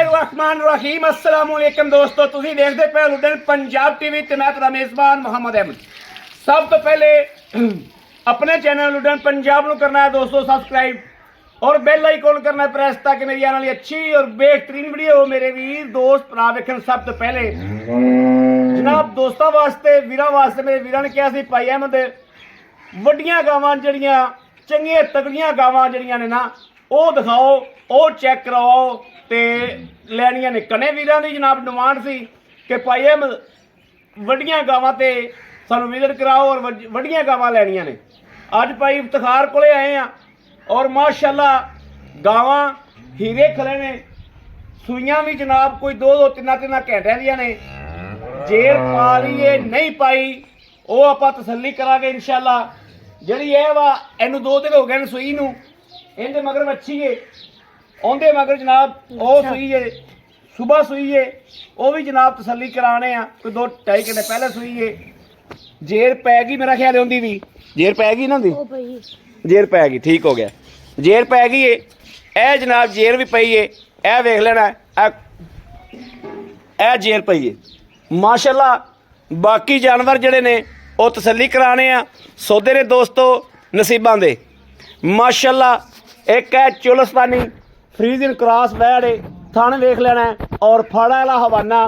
बिस्मिल्लाहिर्रहमानिर्रहीम अस्सलाम वालेकुम दोस्तों, तुसीं देखदे पे लुधन पंजाब टीवी ते मैं तेरा मेज़बान मोहम्मद अहमद। सब तो पहले अपने चैनल लुधन पंजाब को करना है दोस्तों सब्सक्राइब और बेल आइकॉन करना है प्रेस, ताकि मेरी आने वाली अच्छी और बेहतरीन वीडियो हो मेरे वीर दोस्त भरा वेखन। सब तो पहले जनाब दोस्तों वास्ते वीरां वास्ते मेरे वीरां ने कहा सी भाई अहमद वड्डियां गावां जड़ियां चंगियां तगड़ियां गावां जड़ियां ने ना वो दिखाओ, वो चेक करवाओ ते लैनियां ने। कने वीरां दी जनाब डिमांड सी कि भाई अहमद वड्डियां गावां ते सानू विजिट कराओ और वड्डियां गावां लैनियां ने। अज भाई इफ्तिखार कोले आए हैं और माशाल्लाह गावां हीरे खले ने, सूइयां भी जनाब कोई दो दो तिना तिना घंटे दियां ने। जेर पा लीए नहीं पाई वो आप तसल्ली करांगे इंशाल्लाह। जिहड़ी है वा इनू 2 दिन हो गए ने सूई नू, इहदे मगर मच्छी है आंदे मगर जनाब वो सूई है, सुबह सूई है वो भी जनाब तसल्ली कराने आ। कोई 2-2.5 घंटे पहले सूई है। जेर पै गई मेरा ख्याल होंदी भी जेर पै गई ना दी जेर पै गई, ठीक हो गया, जेर पै गई है। ए जनाब जेर भी पई है, ए वेख लेना ए जेर पई है माशाल्लाह। बाकी जानवर जड़े ने वो तसल्ली कराने आ सौदे ने दोस्तों नसीबां दे माशाल्लाह। एक है चुलस्तानी फ्रीजिंग क्रॉस वैड़ है, थन वेख लेना है और फाड़ा वाला हवाना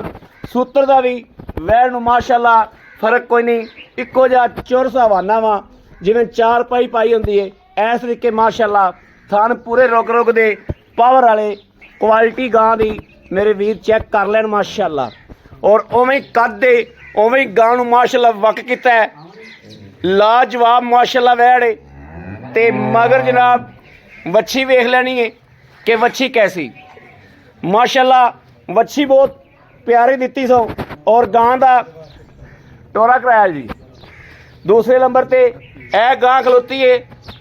सूत्र का भी वैड़ नूं माशाल्लाह फर्क कोई नहीं, इक्को जिहा चुरस हवाना वा जिवें 4 पाई पाई होंदी है। इस तरीके माशाल्लाह थन पूरे रुक रुक दे पावर वाले क्वालिटी गां दी मेरे वीर चेक कर लैन माशाल्लाह। और उवें कद दे उवें गां नूं माशाल्लाह वक कीता है, लाजवाब माशाल्लाह वैड़ है। ते मगर जनाब वच्छी वेख लेनी है कि वच्छी कैसी माशाल्लाह। वच्छी बहुत प्यारी दिती सो और गां दा टोरा कराया जी। दूसरे नंबर ते ए गां खलोती है,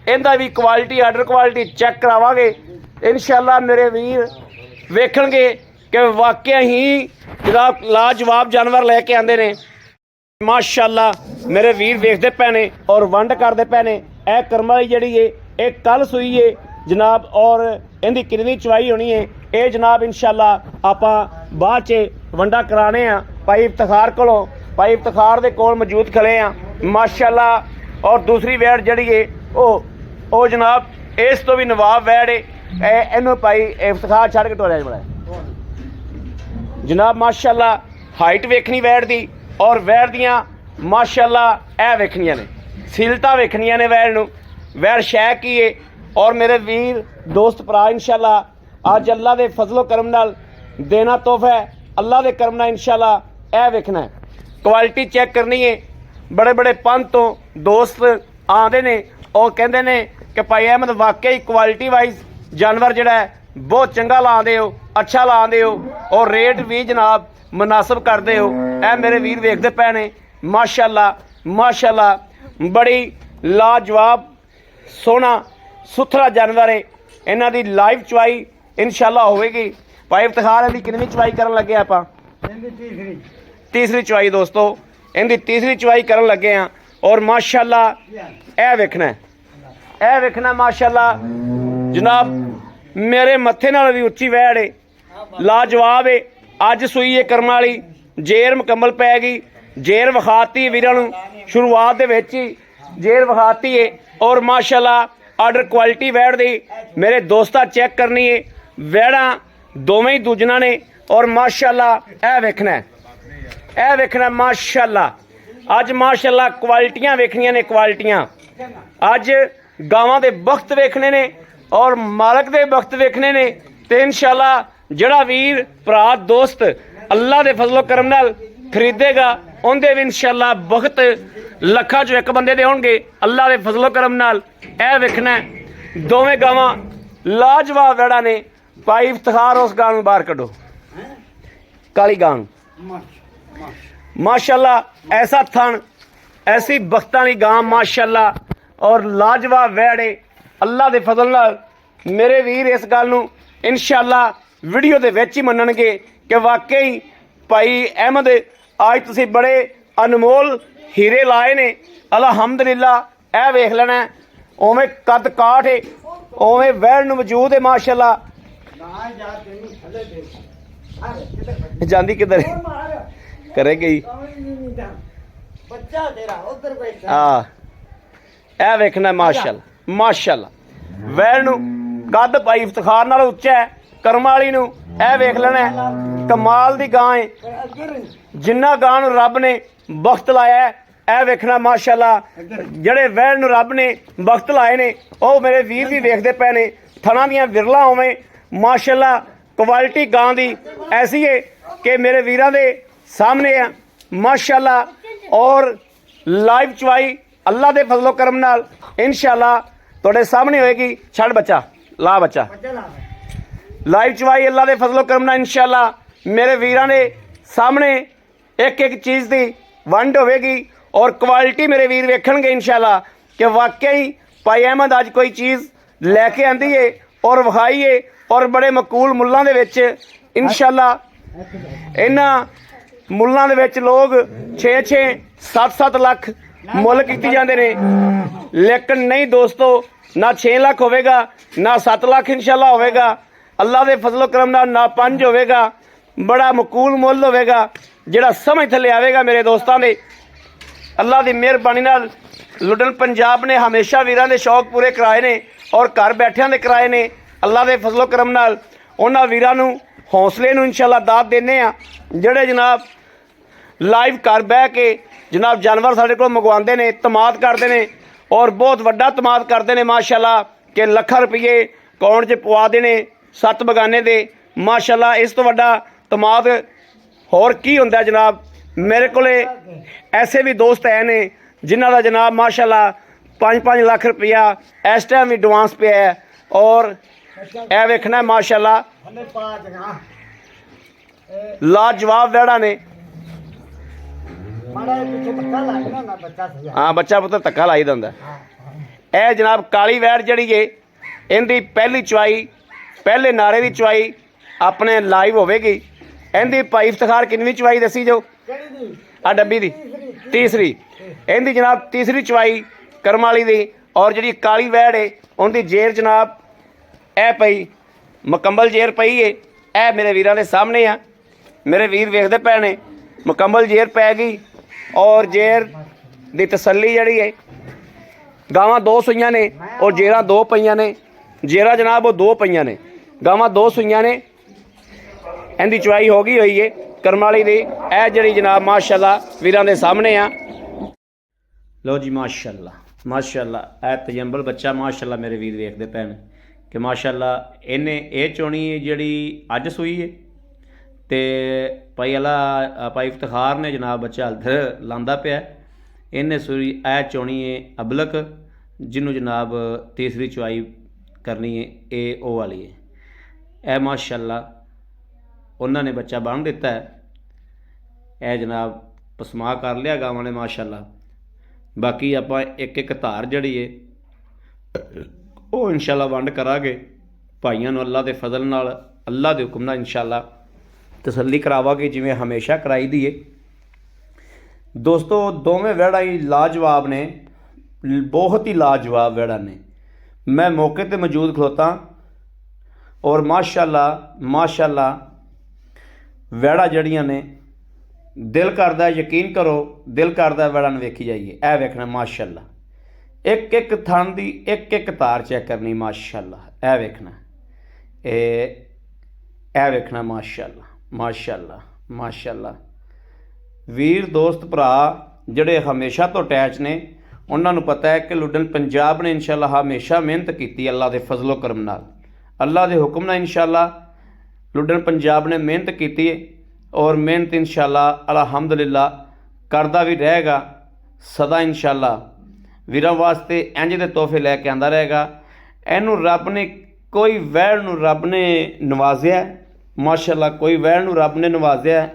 इहदा भी क्वालिटी आर्डर क्वालिटी चेक करावांगे इंशाल्लाह। मेरे वीर वेखणगे कि वाकई ही जनाब लाजवाब जानवर लैके आंदे ने माशाल्लाह। मेरे वीर वेखदे पे ने और वंड करदे पे ने। ए करम वाली जिहड़ी है एक कल सूई है जनाब और इहदी कितनी चवाई होनी है ये जनाब इंशाल्लाह आपां बाद च वंडा कराने आ भाई इफ्तिखार कोलों। भाई इफ्तिखार दे कोल मौजूद खड़े हैं माशाल्लाह। और दूसरी वैड़ जिहड़ी है ओ जनाब इस तो भी नवाब वैड़ है, इनू भाई इफ्तिखार छड़ के टोरिया बड़ा जनाब माशाल्लाह। हाइट वेखनी वैड़ दी और वैड़ दियां माशाल्लाह ए वेखनियां ने, सीलता वेखनियां ने वैड़ नूं। वैड़ शै की है और मेरे वीर दोस्त भरा इंशाल्लाह अज अल्लाह दे फजलो करम नाल देना तोहफा है, अल्लाह दे करम नाल इंशाल्लाह ए वेखना है। क्वालिटी चेक करनी है। बड़े बड़े पंथ तो दोस्त आते ने और कहते ने कि भाई अहमद वाकई क्वालिटी वाइज जानवर जिहड़ा है बहुत चंगा लाते हो, अच्छा लाते हो और रेट भी जनाब मुनासिब करते हो। ए मेरे वीर वेखते पे ने माशाल्लाह माशाल्लाह। बड़ी लाजवाब सोहना सुथरा जानवर है। इन्हां दी लाइव चवाई इंशाल्लाह होगी। भाई इफ्तिखार इहदी कितनी चवाई करन लगे आपां? तीसरी चवाई दोस्तों, इनकी तीसरी चवाई करन लगे हैं और माशाल्लाह ए वेखना है, ए वेखना माशाल्लाह जनाब। मेरे मत्थे नाल भी उच्ची वैड़ है, लाजवाब है। अज सूई है करम वाली, जेर मुकम्मल पै गई। जेर विखाती वीरां नूं शुरुआत दे विच ही जेर विखाती है और माशाल्लाह आर्डर क्वालिटी वैड़ दी मेरे दोस्ता चेक करनी है। वैड़ां दोवें ही दूजना ने और माशाल्लाह ए वेखना है, ए वेखना माशाल्लाह। अज माशाल्लाह क्वालिटियां वेखनियां ने, क्वालिटियां अज गावां दे वक्त वेखने ने और मालक दे वक्त वेखने ने। ते इंशाल्लाह जिहड़ा वीर भरा दोस्त अल्लाह दे फजलो करम नाल खरीदेगा उनदे भी इंशाल्लाह वक्त लखां चों एक बंदे दे होणगे अल्लाह दे फजलो करम नाल। ए वेखना दोवें गावां लाजवाब वैड़ा ने। भाई इफ्तिखार उस गां नूं बाहर कढो, काली गां माशाल्लाह। ऐसा थन ऐसी बख्तां दी गां माशाल्लाह और लाजवाब वैड़ अल्लाह दे फजल नाल। मेरे वीर इस गल नूं इंशाल्लाह वीडियो दे विच ही मन्नणगे कि वाकई भाई अहमद अज तुसीं बड़े अनमोल हीरे लाए ने अलहमदुलिल्लाह। ए वेख लेना उवें कद काठ है उवें वैड़ नूं मौजूद है माशाल्लाह। ਜਾਂਦੀ ਕਿੱਧਰ ਕਰੇ ਗਈ ਬੱਚਾ ਤੇਰਾ ਉਧਰ ਬੈਠਾ ਆ ਇਹ ਵੇਖਣਾ ਮਾਸ਼ਾਅੱਲਾ ਮਾਸ਼ਾਅੱਲਾ ਵੈਲ ਨੂੰ ਕੱਦ ਭਾਈ ਇਫਤਖਾਰ ਨਾਲ ਉੱਚਾ ਹੈ ਕਰਮ ਵਾਲੀ ਨੂੰ ਇਹ ਵੇਖ ਲੈਣਾ ਕਮਾਲ ਦੀ ਗਾਂ ਹੈ ਜਿੰਨਾ ਗਾਂ ਨੂੰ ਰੱਬ ਨੇ ਵਕਤ ਲਾਇਆ ਹੈ ਇਹ ਵੇਖਣਾ ਮਾਸ਼ਾਅੱਲਾ ਜਿਹੜੇ ਵੈਲ ਨੂੰ ਰੱਬ ਨੇ ਵਕਤ ਲਾਏ ਨੇ ਉਹ ਮੇਰੇ ਵੀਰ ਵੀ ਵੇਖਦੇ ਪਏ ਨੇ ਥਣਾ ਦੀਆਂ ਵਿਰਲਾ ਹੋਵੇਂ ਮਾਸ਼ਾਅੱਲਾ ਕੁਆਲਿਟੀ ਗਾਂ ਦੀ ਐਸੀ ਹੈ ਕਿ ਮੇਰੇ ਵੀਰਾਂ ਦੇ ਸਾਹਮਣੇ ਆ ਮਾਸ਼ਾਅੱਲਾ ਔਰ ਲਾਈਵ ਚਵਾਈ ਅੱਲਾ ਦੇ ਫਜ਼ਲੋ ਕਰਮ ਨਾਲ ਇਨਸ਼ਾਅੱਲਾ ਤੁਹਾਡੇ ਸਾਹਮਣੇ ਹੋਏਗੀ ਛੱਡ ਬੱਚਾ ਲਾ ਬੱਚਾ ਲਾਈਵ ਚਵਾਈ ਅੱਲਾ ਦੇ ਫਜ਼ਲੋ ਕਰਮ ਨਾਲ ਇਨਸ਼ਾਅੱਲਾ ਮੇਰੇ ਵੀਰਾਂ ਦੇ ਸਾਹਮਣੇ ਇੱਕ ਇੱਕ ਚੀਜ਼ ਦੀ ਵੰਡ ਹੋਵੇਗੀ ਔਰ ਕੁਆਲਿਟੀ ਮੇਰੇ ਵੀਰ ਵੇਖਣਗੇ ਇਨਸ਼ਾਅੱਲਾ ਕਿ ਵਾਕਈ ਭਾਈ ਅਹਿਮਦ ਅੱਜ ਕੋਈ ਚੀਜ਼ ਲੈ ਕੇ ਆਂਦੀ ਏ ਔਰ ਵਿਖਾਈ ਏ ਔਰ ਬੜੇ ਮਕੂਲ ਮੁੱਲਾਂ ਦੇ ਵਿੱਚ ਇਨਸ਼ਾਅੱਲਾ ਇਹਨਾਂ ਮੁੱਲਾਂ ਦੇ ਵਿੱਚ ਲੋਕ 6-6 7-7 ਲੱਖ ਮੁੱਲ ਕੀਤੇ ਜਾਂਦੇ ਨੇ ਲੇਕਿਨ ਨਹੀਂ ਦੋਸਤੋ ਨਾ 6 ਲੱਖ ਹੋਵੇਗਾ ਨਾ 7 ਲੱਖ ਇਨਸ਼ਾਅੱਲਾ ਹੋਵੇਗਾ ਅੱਲਾ ਦੇ ਫਜ਼ਲੋ ਕਰਮ ਨਾਲ ਨਾ 5 ਹੋਵੇਗਾ ਬੜਾ ਮਕੂਲ ਮੁੱਲ ਹੋਵੇਗਾ ਜਿਹੜਾ ਸਮਝ ਥੱਲੇ ਆਵੇਗਾ ਮੇਰੇ ਦੋਸਤਾਂ ਦੇ ਅੱਲਾ ਦੀ ਮਿਹਰਬਾਨੀ ਨਾਲ ਲੁੱਡਨ ਪੰਜਾਬ ਨੇ ਹਮੇਸ਼ਾ ਵੀਰਾਂ ਦੇ ਸ਼ੌਕ ਪੂਰੇ ਕਰਾਏ ਨੇ ਔਰ ਘਰ ਬੈਠਿਆਂ ਦੇ ਕਰਾਏ ਨੇ ਅੱਲਾ ਦੇ ਫਜ਼ਲੋ ਕਰਮ ਨਾਲ ਉਹਨਾਂ ਵੀਰਾਂ ਨੂੰ ਹੌਸਲੇ ਨੂੰ ਇਨਸ਼ਾਅੱਲਾ ਦਾਤ ਦਿੰਦੇ ਆ ਜਿਹੜੇ ਜਨਾਬ ਲਾਈਵ ਘਰ ਬਹਿ ਕੇ ਜਨਾਬ ਜਾਨਵਰ ਸਾਡੇ ਕੋਲ ਮੰਗਵਾਉਂਦੇ ਨੇ ਤਮਾਦ ਕਰਦੇ ਨੇ ਔਰ ਬਹੁਤ ਵੱਡਾ ਤਮਾਦ ਕਰਦੇ ਨੇ ਮਾਸ਼ਾਅੱਲਾ ਕਿ ਲੱਖਾਂ ਰੁਪਏ ਅਕਾਊਂਟ 'ਚ ਪਵਾ ਦੇਣੇ 7 ਬਗਾਨੇ ਦੇ ਮਾਸ਼ਾਅੱਲਾ ਇਸ ਤੋਂ ਵੱਡਾ ਤਮਾਦ ਹੋਰ ਕੀ ਹੁੰਦਾ ਜਨਾਬ ਮੇਰੇ ਕੋਲੇ ਐਸੇ ਵੀ ਦੋਸਤ ਹੈ ਨੇ ਜਿਨ੍ਹਾਂ ਦਾ ਜਨਾਬ ਮਾਸ਼ਾਅੱਲਾ 5-5 ਲੱਖ ਰੁਪਇਆ ਇਸ ਟਾਈਮ ਵੀ ਐਡਵਾਂਸ ਪਿਆ ਹੈ ਔਰ ਇਹ ਵੇਖਣਾ ਮਾਸ਼ਾਅੱਲਾ ਲਾਜਵਾਬ ਵੈੜਾ ਨੇ ਹਾਂ ਬੱਚਾ ਪੁੱਤਰ ਧੱਕਾ ਲਾਈ ਦਿੰਦਾ ਇਹ ਜਨਾਬ ਕਾਲੀ ਵੈੜ ਜਿਹੜੀ ਏ ਇਹਦੀ ਪਹਿਲੀ ਚਵਾਈ ਪਹਿਲੇ ਨਾਰੇ ਦੀ ਚਵਾਈ ਆਪਣੇ ਲਾਈਵ ਹੋਵੇਗੀ ਇਹਦੀ ਭਾਈ ਇਫਤਖਾਰ ਕਿੰਨੀ ਚਵਾਈ ਦੱਸੀ ਜੋ ਆ ਡੱਬੀ ਦੀ ਤੀਸਰੀ ਇਹਦੀ ਜਨਾਬ ਤੀਸਰੀ ਚਵਾਈ ਕਰਮ ਵਾਲੀ ਦੀ ਔਰ ਜਿਹੜੀ ਕਾਲੀ ਵੈੜ ਏ ਉਹਦੀ ਜੇਰ ਜਨਾਬ ਇਹ ਪਈ ਮੁਕੰਮਲ ਜੇਰ ਪਈ ਏ ਇਹ ਮੇਰੇ ਵੀਰਾਂ ਦੇ ਸਾਹਮਣੇ ਆ ਮੇਰੇ ਵੀਰ ਵੇਖਦੇ ਪਏ ਨੇ ਮੁਕੰਮਲ ਜੇਰ ਪੈ ਗਈ ਔਰ ਜੇਰ ਦੀ ਤਸੱਲੀ ਜਿਹੜੀ ਹੈ ਗਾਵਾਂ 2 ਸੂਈਆਂ ਨੇ ਔਰ ਜੇਰਾਂ 2 ਪਈਆਂ ਨੇ ਜੇਰਾਂ ਜਨਾਬ ਉਹ 2 ਪਈਆਂ ਨੇ ਗਾਵਾਂ 2 ਸੂਈਆਂ ਨੇ ਇਹਦੀ ਚਵਾਈ ਹੋ ਗਈ ਹੋਈ ਏ ਕਰਮ ਵਾਲੀ ਦੀ ਇਹ ਜਿਹੜੀ ਜਨਾਬ ਮਾਸ਼ਾਅੱਲਾ ਵੀਰਾਂ ਦੇ ਸਾਹਮਣੇ ਆ ਲਓ ਜੀ ਮਾਸ਼ਾਅੱਲਾ ਮਾਸ਼ਾਅੱਲਾ ਇਹ ਤਜੰਬਲ ਬੱਚਾ ਮਾਸ਼ਾਅੱਲਾ ਮੇਰੇ ਵੀਰ ਵੇਖਦੇ ਪਏ ਨੇ ਕਿ ਮਾਸ਼ਾਅੱਲਾ ਇਹਨੇ ਇਹ ਚੋਣੀ ਜਿਹੜੀ ਅੱਜ ਸੂਈ ਏ ਤੇ ਭਾਈ ਅੱਲਾ ਭਾਈ ਇਫਤਖਾਰ ਨੇ ਜਨਾਬ ਬੱਚਾ ਹਲਥ ਲਾਂਦਾ ਪਿਆ ਇਹਨੇ ਸੂਈ ਇਹ ਚੋਣੀ ਏ ਅਬਲਕ ਜਿਹਨੂੰ ਜਨਾਬ ਤੀਸਰੀ ਚਵਾਈ ਕਰਨੀ ਏ ਇਹ ਉਹ ਵਾਲੀ ਏ ਇਹ ਮਾਸ਼ਾਅੱਲਾ ਉਹਨਾਂ ਨੇ ਬੱਚਾ ਬੰਨ ਦਿੱਤਾ ਹੈ ਇਹ ਜਨਾਬ ਪਸਮਾ ਕਰ ਲਿਆ ਗਾਵਾਂ ਨੇ ਮਾਸ਼ਾਅੱਲਾ ਬਾਕੀ ਆਪਾਂ ਇੱਕ ਇੱਕ ਧਾਰ ਜਿਹੜੀ ਏ ਉਹ ਇਨਸ਼ਾਅੱਲਾ ਵੰਡ ਕਰਾਂਗੇ ਭਾਈਆਂ ਨੂੰ ਅੱਲਾ ਦੇ ਫਜ਼ਲ ਨਾਲ ਅੱਲਾ ਦੇ ਹੁਕਮ ਨਾਲ ਇਨਸ਼ਾਅੱਲਾ ਤਸੱਲੀ ਕਰਾਵਾਂਗੇ ਜਿਵੇਂ ਹਮੇਸ਼ਾ ਕਰਾਈ ਦੀ ਏ ਦੋਸਤੋ ਦੋਵੇਂ ਵੈੜਾਂ ਹੀ ਲਾਜਵਾਬ ਨੇ ਬਹੁਤ ਹੀ ਲਾਜਵਾਬ ਵੈੜਾਂ ਨੇ ਮੈਂ ਮੌਕੇ ਤੇ ਮੌਜੂਦ ਖਲੋਤਾ ਔਰ ਮਾਸ਼ਾਅੱਲਾ ਮਾਸ਼ਾਅੱਲਾ ਵੈੜਾਂ ਜਿਹੜੀਆਂ ਨੇ ਦਿਲ ਕਰਦਾ ਯਕੀਨ ਕਰੋ ਦਿਲ ਕਰਦਾ ਵੈੜਾਂ ਨੂੰ ਵੇਖੀ ਜਾਈਏ ਇਹ ਵੇਖਣਾ ਮਾਸ਼ਾਅੱਲਾ ਇੱਕ ਇੱਕ ਥਣ ਦੀ ਇੱਕ ਇੱਕ ਤਾਰ ਚੈੱਕ ਕਰਨੀ ਮਾਸ਼ਾਅੱਲਾ ਇਹ ਵੇਖਣਾ ਇਹ ਵੇਖਣਾ ਮਾਸ਼ਾਅੱਲਾ ਮਾਸ਼ਾਅੱਲਾ ਮਾਸ਼ਾਅੱਲਾ ਵੀਰ ਦੋਸਤ ਭਰਾ ਜਿਹੜੇ ਹਮੇਸ਼ਾ ਤੋਂ ਅਟੈਚ ਨੇ ਉਹਨਾਂ ਨੂੰ ਪਤਾ ਹੈ ਕਿ ਲੁੱਡਨ ਪੰਜਾਬ ਨੇ ਇਨਸ਼ਾਅੱਲਾ ਹਮੇਸ਼ਾ ਮਿਹਨਤ ਕੀਤੀ ਅੱਲਾ ਦੇ ਫਜ਼ਲੋ ਕਰਮ ਨਾਲ ਅੱਲਾ ਦੇ ਹੁਕਮ ਨਾਲ ਇਨਸ਼ਾਅੱਲਾ ਲੁੱਡਨ ਪੰਜਾਬ ਨੇ ਮਿਹਨਤ ਕੀਤੀ ਹੈ ਔਰ ਮਿਹਨਤ ਇਨਸ਼ਾਅੱਲਾ ਅਲਹਮਦੁਲਿल्लाह ਕਰਦਾ ਵੀ ਰਹੇਗਾ ਸਦਾ ਇਨਸ਼ਾਅੱਲਾ ਵੀਰਾਂ ਵਾਸਤੇ ਇੰਜ ਦੇ ਤੋਹਫੇ ਲੈ ਕੇ ਆਂਦਾ ਰਹੇਗਾ ਇਹਨੂੰ ਰੱਬ ਨੇ ਕੋਈ ਵੈੜ ਨੂੰ ਰੱਬ ਨੇ ਨਵਾਜ਼ਿਆ ਮਾਸ਼ਾਅੱਲਾ ਕੋਈ ਵੈੜ ਨੂੰ ਰੱਬ ਨੇ ਨਵਾਜ਼ਿਆ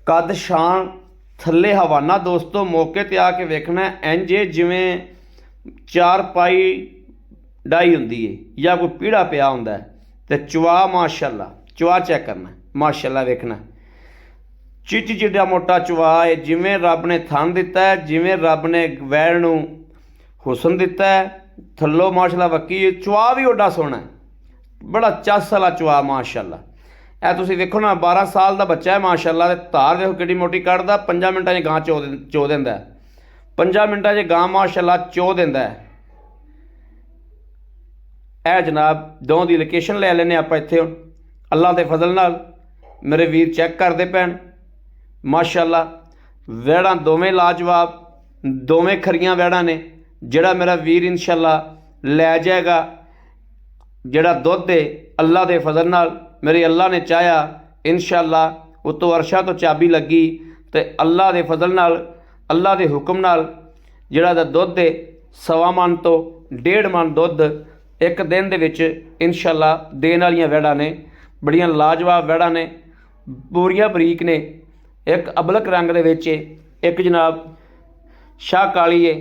ਕੱਦ ਸ਼ਾਨ ਥੱਲੇ ਹਵਾਨਾ ਦੋਸਤੋ ਮੌਕੇ ਤੇ ਆ ਕੇ ਵੇਖਣਾ ਇੰਜ ਜਿਵੇਂ 4 ਪਾਈ ਡਾਈ ਹੁੰਦੀ ਏ ਜਾਂ ਕੋਈ ਪੀੜਾ ਪਿਆ ਹੁੰਦਾ ਤੇ ਚਵਾ ਮਾਸ਼ਾਅੱਲਾ ਚਵਾ ਚੈੱਕ ਕਰਨਾ ਮਾਸ਼ਾਅੱਲਾ ਵੇਖਣਾ ਚਿੱਚ ਜਿੱਡਾ ਮੋਟਾ ਚਵਾ ਹੈ ਜਿਵੇਂ ਰੱਬ ਨੇ ਥਣ ਦਿੱਤਾ ਹੈ ਜਿਵੇਂ ਰੱਬ ਨੇ ਵੈੜ ਨੂੰ ਹੁਸਨ ਦਿੱਤਾ ਹੈ ਥੱਲੋਂ ਮਾਸ਼ਾਅੱਲਾ ਵੱਕੀ ਚਵਾ ਵੀ ਓਡਾ ਸੋਹਣਾ ਬੜਾ ਚੱਸ ਵਾਲਾ ਚਵਾ ਮਾਸ਼ਾਅੱਲਾ ਇਹ ਤੁਸੀਂ ਵੇਖੋ ਨਾ 12 ਸਾਲ ਦਾ ਬੱਚਾ ਹੈ ਮਾਸ਼ਾਅੱਲਾ, ਤੇ ਧਾਰ ਵੇਖੋ ਕਿੱਡੀ ਮੋਟੀ ਕੱਢਦਾ। 5 ਮਿੰਟਾਂ 'ਚ ਗਾਂ ਚੋ ਦਿੰਦਾ। 5 ਮਿੰਟਾਂ 'ਚ ਗਾਂ ਮਾਸ਼ਾਅੱਲਾ ਚੋ ਦਿੰਦਾ ਹੈ। ਇਹ ਜਨਾਬ ਦੋਵਾਂ ਦੀ ਲੋਕੇਸ਼ਨ ਲੈ ਲੈਂਦੇ ਆਪਾਂ ਇੱਥੇ। ਹੁਣ ਅੱਲਾ ਦੇ ਫਜ਼ਲ ਨਾਲ ਮੇਰੇ ਵੀਰ ਚੈੱਕ ਕਰਦੇ ਪੈਣ ਮਾਸ਼ਾਅੱਲਾ। ਵੈੜਾਂ ਦੋਵੇਂ ਲਾਜਵਾਬ, ਦੋਵੇਂ ਖਰੀਆਂ ਵੈੜਾਂ ਨੇ। ਜਿਹੜਾ ਮੇਰਾ ਵੀਰ ਇੰਸ਼ਾਅੱਲਾ ਲੈ ਜਾਏਗਾ, ਜਿਹੜਾ ਦੁੱਧ ਹੈ ਅੱਲਾ ਦੇ ਫਜ਼ਲ ਨਾਲ, ਮੇਰੇ ਅੱਲਾ ਨੇ ਚਾਹਿਆ ਇੰਸ਼ਾਅੱਲਾ ਉੱਤੋਂ ਅਰਸ਼ਾਂ ਤੋਂ ਚਾਬੀ ਲੱਗੀ ਤੇ ਅੱਲਾ ਦੇ ਫਜ਼ਲ ਨਾਲ, ਅੱਲਾ ਦੇ ਹੁਕਮ ਨਾਲ ਜਿਹੜਾ ਦਾ ਦੁੱਧ ਹੈ 1.25 ਮਣ ਤੋਂ 1.5 ਮਣ ਦੁੱਧ ਇੱਕ ਦਿਨ ਦੇ ਵਿੱਚ ਇੰਸ਼ਾਅੱਲਾ ਦੇਣ ਵਾਲੀਆਂ ਵੈੜਾਂ ਨੇ। ਬੜੀਆਂ ਲਾਜਵਾਬ ਵੈੜਾਂ ਨੇ, ਪੂਰੀਆਂ ਬਰੀਕ ਨੇ। ਇੱਕ ਅਬਲਕ ਰੰਗ ਦੇ ਵਿੱਚ ਇੱਕ ਜਨਾਬ ਸ਼ਾਹ ਕਾਲੀ ਹੈ।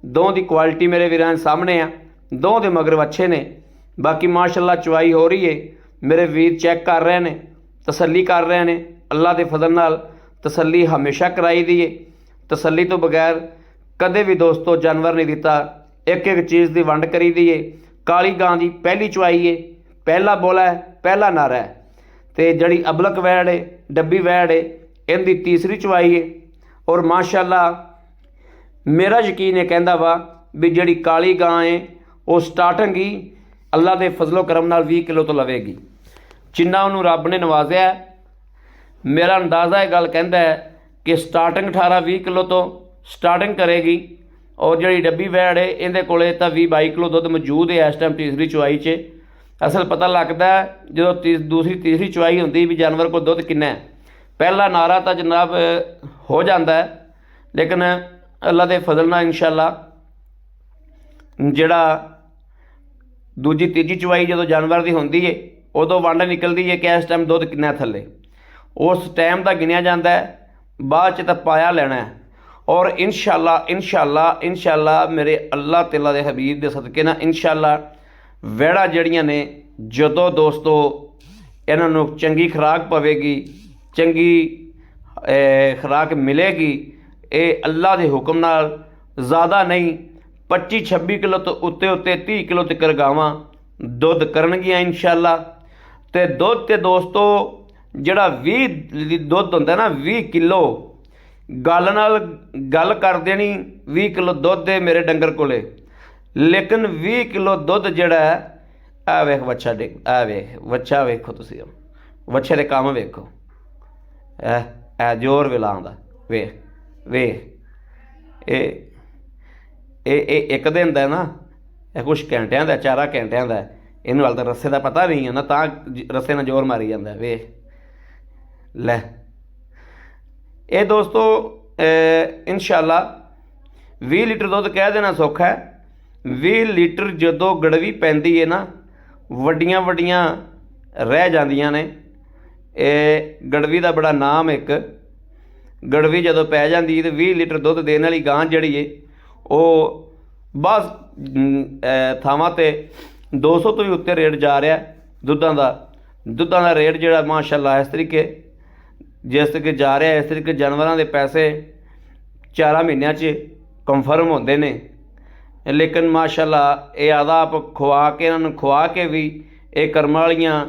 ਦੋਵਾਂ ਦੀ ਕੁਆਲਿਟੀ ਮੇਰੇ ਵੀਰਾਂ ਦੇ ਸਾਹਮਣੇ ਆ। ਦੋਵਾਂ ਦੇ ਮਗਰ ਵੱਛੇ ਨੇ। ਬਾਕੀ ਮਾਸ਼ਾਅੱਲਾ ਚਵਾਈ ਹੋ ਰਹੀ ਹੈ। ਮੇਰੇ ਵੀਰ ਚੈੱਕ ਕਰ ਰਹੇ ਨੇ, ਤਸੱਲੀ ਕਰ ਰਹੇ ਨੇ। ਅੱਲਾ ਦੇ ਫਜ਼ਲ ਨਾਲ ਤਸੱਲੀ ਹਮੇਸ਼ਾ ਕਰਾਈ ਦੀ ਹੈ। ਤਸੱਲੀ ਤੋਂ ਬਗੈਰ ਕਦੇ ਵੀ ਦੋਸਤੋ ਜਾਨਵਰ ਨਹੀਂ ਦਿੱਤਾ। ਇੱਕ ਇੱਕ ਚੀਜ਼ ਦੀ ਵੰਡ ਕਰੀ ਦੀ ਹੈ। ਕਾਲੀ ਗਾਂ ਦੀ ਪਹਿਲੀ ਚਵਾਈ ਹੈ, ਪਹਿਲਾ ਬੋਲਾ ਹੈ, ਪਹਿਲਾ ਨਾਰਾ ਹੈ। ਤੇ ਜਿਹੜੀ ਅਬਲਕ ਵੈੜ ਹੈ, ਡੱਬੀ ਵੈੜ ਹੈ, ਇਹਦੀ ਤੀਸਰੀ ਚਵਾਈ ਹੈ। ਔਰ ਮਾਸ਼ਾਅੱਲਾ ਮੇਰਾ ਯਕੀਨ ਇਹ ਕਹਿੰਦਾ ਵਾ ਵੀ ਜਿਹੜੀ ਕਾਲੀ ਗਾਂ ਹੈ ਉਹ ਸਟਾਰਟਿੰਗ ਹੀ ਅੱਲਾ ਦੇ ਫਜ਼ਲੋ ਕਰਮ ਨਾਲ 20 ਕਿਲੋ ਤੋਂ ਲਵੇਗੀ। ਜਿੰਨਾ ਉਹਨੂੰ ਰੱਬ ਨੇ ਨਵਾਜ਼ਿਆ, ਮੇਰਾ ਅੰਦਾਜ਼ਾ ਇਹ ਗੱਲ ਕਹਿੰਦਾ ਹੈ ਕਿ ਸਟਾਰਟਿੰਗ 18-20 ਕਿਲੋ ਤੋਂ ਸਟਾਰਟਿੰਗ ਕਰੇਗੀ। ਔਰ ਜਿਹੜੀ ਡੱਬੀ ਵੈੜ ਹੈ ਇਹਦੇ ਕੋਲੇ ਤਾਂ 20-22 ਕਿਲੋ ਦੁੱਧ ਮੌਜੂਦ ਹੈ ਇਸ ਟਾਈਮ ਤੀਸਰੀ ਚਵਾਈ 'ਚ। ਅਸਲ ਪਤਾ ਲੱਗਦਾ ਜਦੋਂ ਤੀਸਰੀ ਚਵਾਈ ਹੁੰਦੀ ਵੀ ਜਾਨਵਰ ਕੋਲ ਦੁੱਧ ਕਿੰਨਾ ਹੈ। ਪਹਿਲਾ ਨਾਰਾ ਤਾਂ ਜਨਾਬ ਹੋ ਜਾਂਦਾ ਹੈ, ਲੇਕਿਨ ਅੱਲਾ ਦੇ ਫਜ਼ਲ ਨਾਲ ਇੰਸ਼ਾਅੱਲਾ ਜਿਹੜਾ ਦੂਜੀ ਤੀਜੀ ਚਵਾਈ ਜਦੋਂ ਜਾਨਵਰ ਦੀ ਹੁੰਦੀ ਹੈ ਉਦੋਂ ਵੰਡ ਨਿਕਲਦੀ ਹੈ ਕਿ ਇਸ ਟਾਈਮ ਦੁੱਧ ਕਿੰਨਾ ਥੱਲੇ। ਉਸ ਟਾਈਮ ਦਾ ਗਿਣਿਆ ਜਾਂਦਾ ਹੈ, ਬਾਅਦ 'ਚ ਤਾਂ ਪਾਇਆ ਲੈਣਾ ਹੈ। ਔਰ ਇੰਸ਼ਾਅੱਲਾ ਮੇਰੇ ਅੱਲਾ ਤਾਲਾ ਦੇ ਹਬੀਬ ਦੇ ਸਦਕੇ ਨਾਲ ਇੰਸ਼ਾਅੱਲਾ ਵੈੜਾਂ ਜਿਹੜੀਆਂ ਨੇ ਜਦੋਂ ਦੋਸਤੋ ਇਹਨਾਂ ਨੂੰ ਚੰਗੀ ਖੁਰਾਕ ਪਵੇਗੀ, ਚੰਗੀ ਖੁਰਾਕ ਮਿਲੇਗੀ, ਇਹ ਅੱਲਾ ਦੇ ਹੁਕਮ ਨਾਲ ਜ਼ਿਆਦਾ ਨਹੀਂ 25-26 ਕਿਲੋ ਤੋਂ ਉੱਤੇ 30 ਕਿਲੋ ਤੱਕ ਗਾਵਾਂ ਦੁੱਧ ਕਰਨਗੀਆਂ ਇੰਸ਼ਾਅੱਲਾ। ਤੇ ਦੁੱਧ ਤੇ ਦੋਸਤੋ ਜਿਹੜਾ 20 ਦੁੱਧ ਹੁੰਦਾ ਨਾ 20 ਕਿਲੋ ਗੱਲ ਨਾਲ ਗੱਲ ਕਰ ਦੇਣੀ 20 ਕਿਲੋ ਦੁੱਧ ਹੈ ਮੇਰੇ ਡੰਗਰ ਕੋਲੇ। ਲੇਕਿਨ 20 ਕਿਲੋ ਦੁੱਧ ਜਿਹੜਾ ਹੈ ਆ ਵੇਖ ਵੱਛਾ ਆ ਵੇਖ ਵੱਛਾ ਵੇਖੋ ਤੁਸੀਂ, ਵੱਛੇ ਦੇ ਕੰਮ ਵੇਖੋ। ਇਹ ਜ਼ੋਰ ਵਿਲਾਉਂਦਾ ਵੇਖ ਇਹ ਇੱਕ ਦਿਨ ਦਾ ਨਾ, ਇਹ ਕੁਛ ਘੰਟਿਆਂ ਦਾ, 4 ਘੰਟਿਆਂ ਦਾ। ਇਹਨੂੰ ਹਾਲ ਤਾਂ ਰੱਸੇ ਦਾ ਪਤਾ ਨਹੀਂ ਹੈ ਨਾ, ਤਾਂ ਰੱਸੇ ਨਾਲ ਜ਼ੋਰ ਮਾਰੀ ਜਾਂਦਾ। ਵੇਖ ਲੈ ਇਹ ਦੋਸਤੋ ਇੰਸ਼ਾਅੱਲਾ 20 ਲੀਟਰ ਦੁੱਧ ਕਹਿ ਦੇਣਾ ਸੌਖਾ ਹੈ। 20 ਲੀਟਰ ਜਦੋਂ ਗੜਵੀ ਪੈਂਦੀ ਹੈ ਨਾ, ਵੱਡੀਆਂ ਵੱਡੀਆਂ ਰਹਿ ਜਾਂਦੀਆਂ ਨੇ। ਇਹ ਗੜਵੀ ਦਾ ਬੜਾ ਨਾਮ, ਇੱਕ ਗੜਵੀ ਜਦੋਂ ਪੈ ਜਾਂਦੀ ਹੈ ਤਾਂ 20 ਲੀਟਰ ਦੁੱਧ ਦੇਣ ਵਾਲੀ ਗਾਂ ਜਿਹੜੀ ਹੈ ਉਹ ਬਸ ਥਾਵਾਂ 'ਤੇ 200 ਤੋਂ ਵੀ ਉੱਤੇ ਰੇਟ ਜਾ ਰਿਹਾ ਦੁੱਧਾਂ ਦਾ ਰੇਟ ਜਿਹੜਾ ਮਾਸ਼ਾਅੱਲਾ ਇਸ ਤਰੀਕੇ ਜਿਸ ਤਰੀਕੇ ਜਾ ਰਿਹਾ, ਇਸ ਤਰੀਕੇ ਜਾਨਵਰਾਂ ਦੇ ਪੈਸੇ 4 ਮਹੀਨਿਆਂ 'ਚ ਕੰਫਰਮ ਹੁੰਦੇ ਨੇ। ਲੇਕਿਨ ਮਾਸ਼ਾਅੱਲਾ ਇਹ ਆਪ ਖਵਾ ਕੇ, ਇਹਨਾਂ ਨੂੰ ਖਵਾ ਕੇ ਵੀ ਇਹ ਕਰਮ ਵਾਲੀਆਂ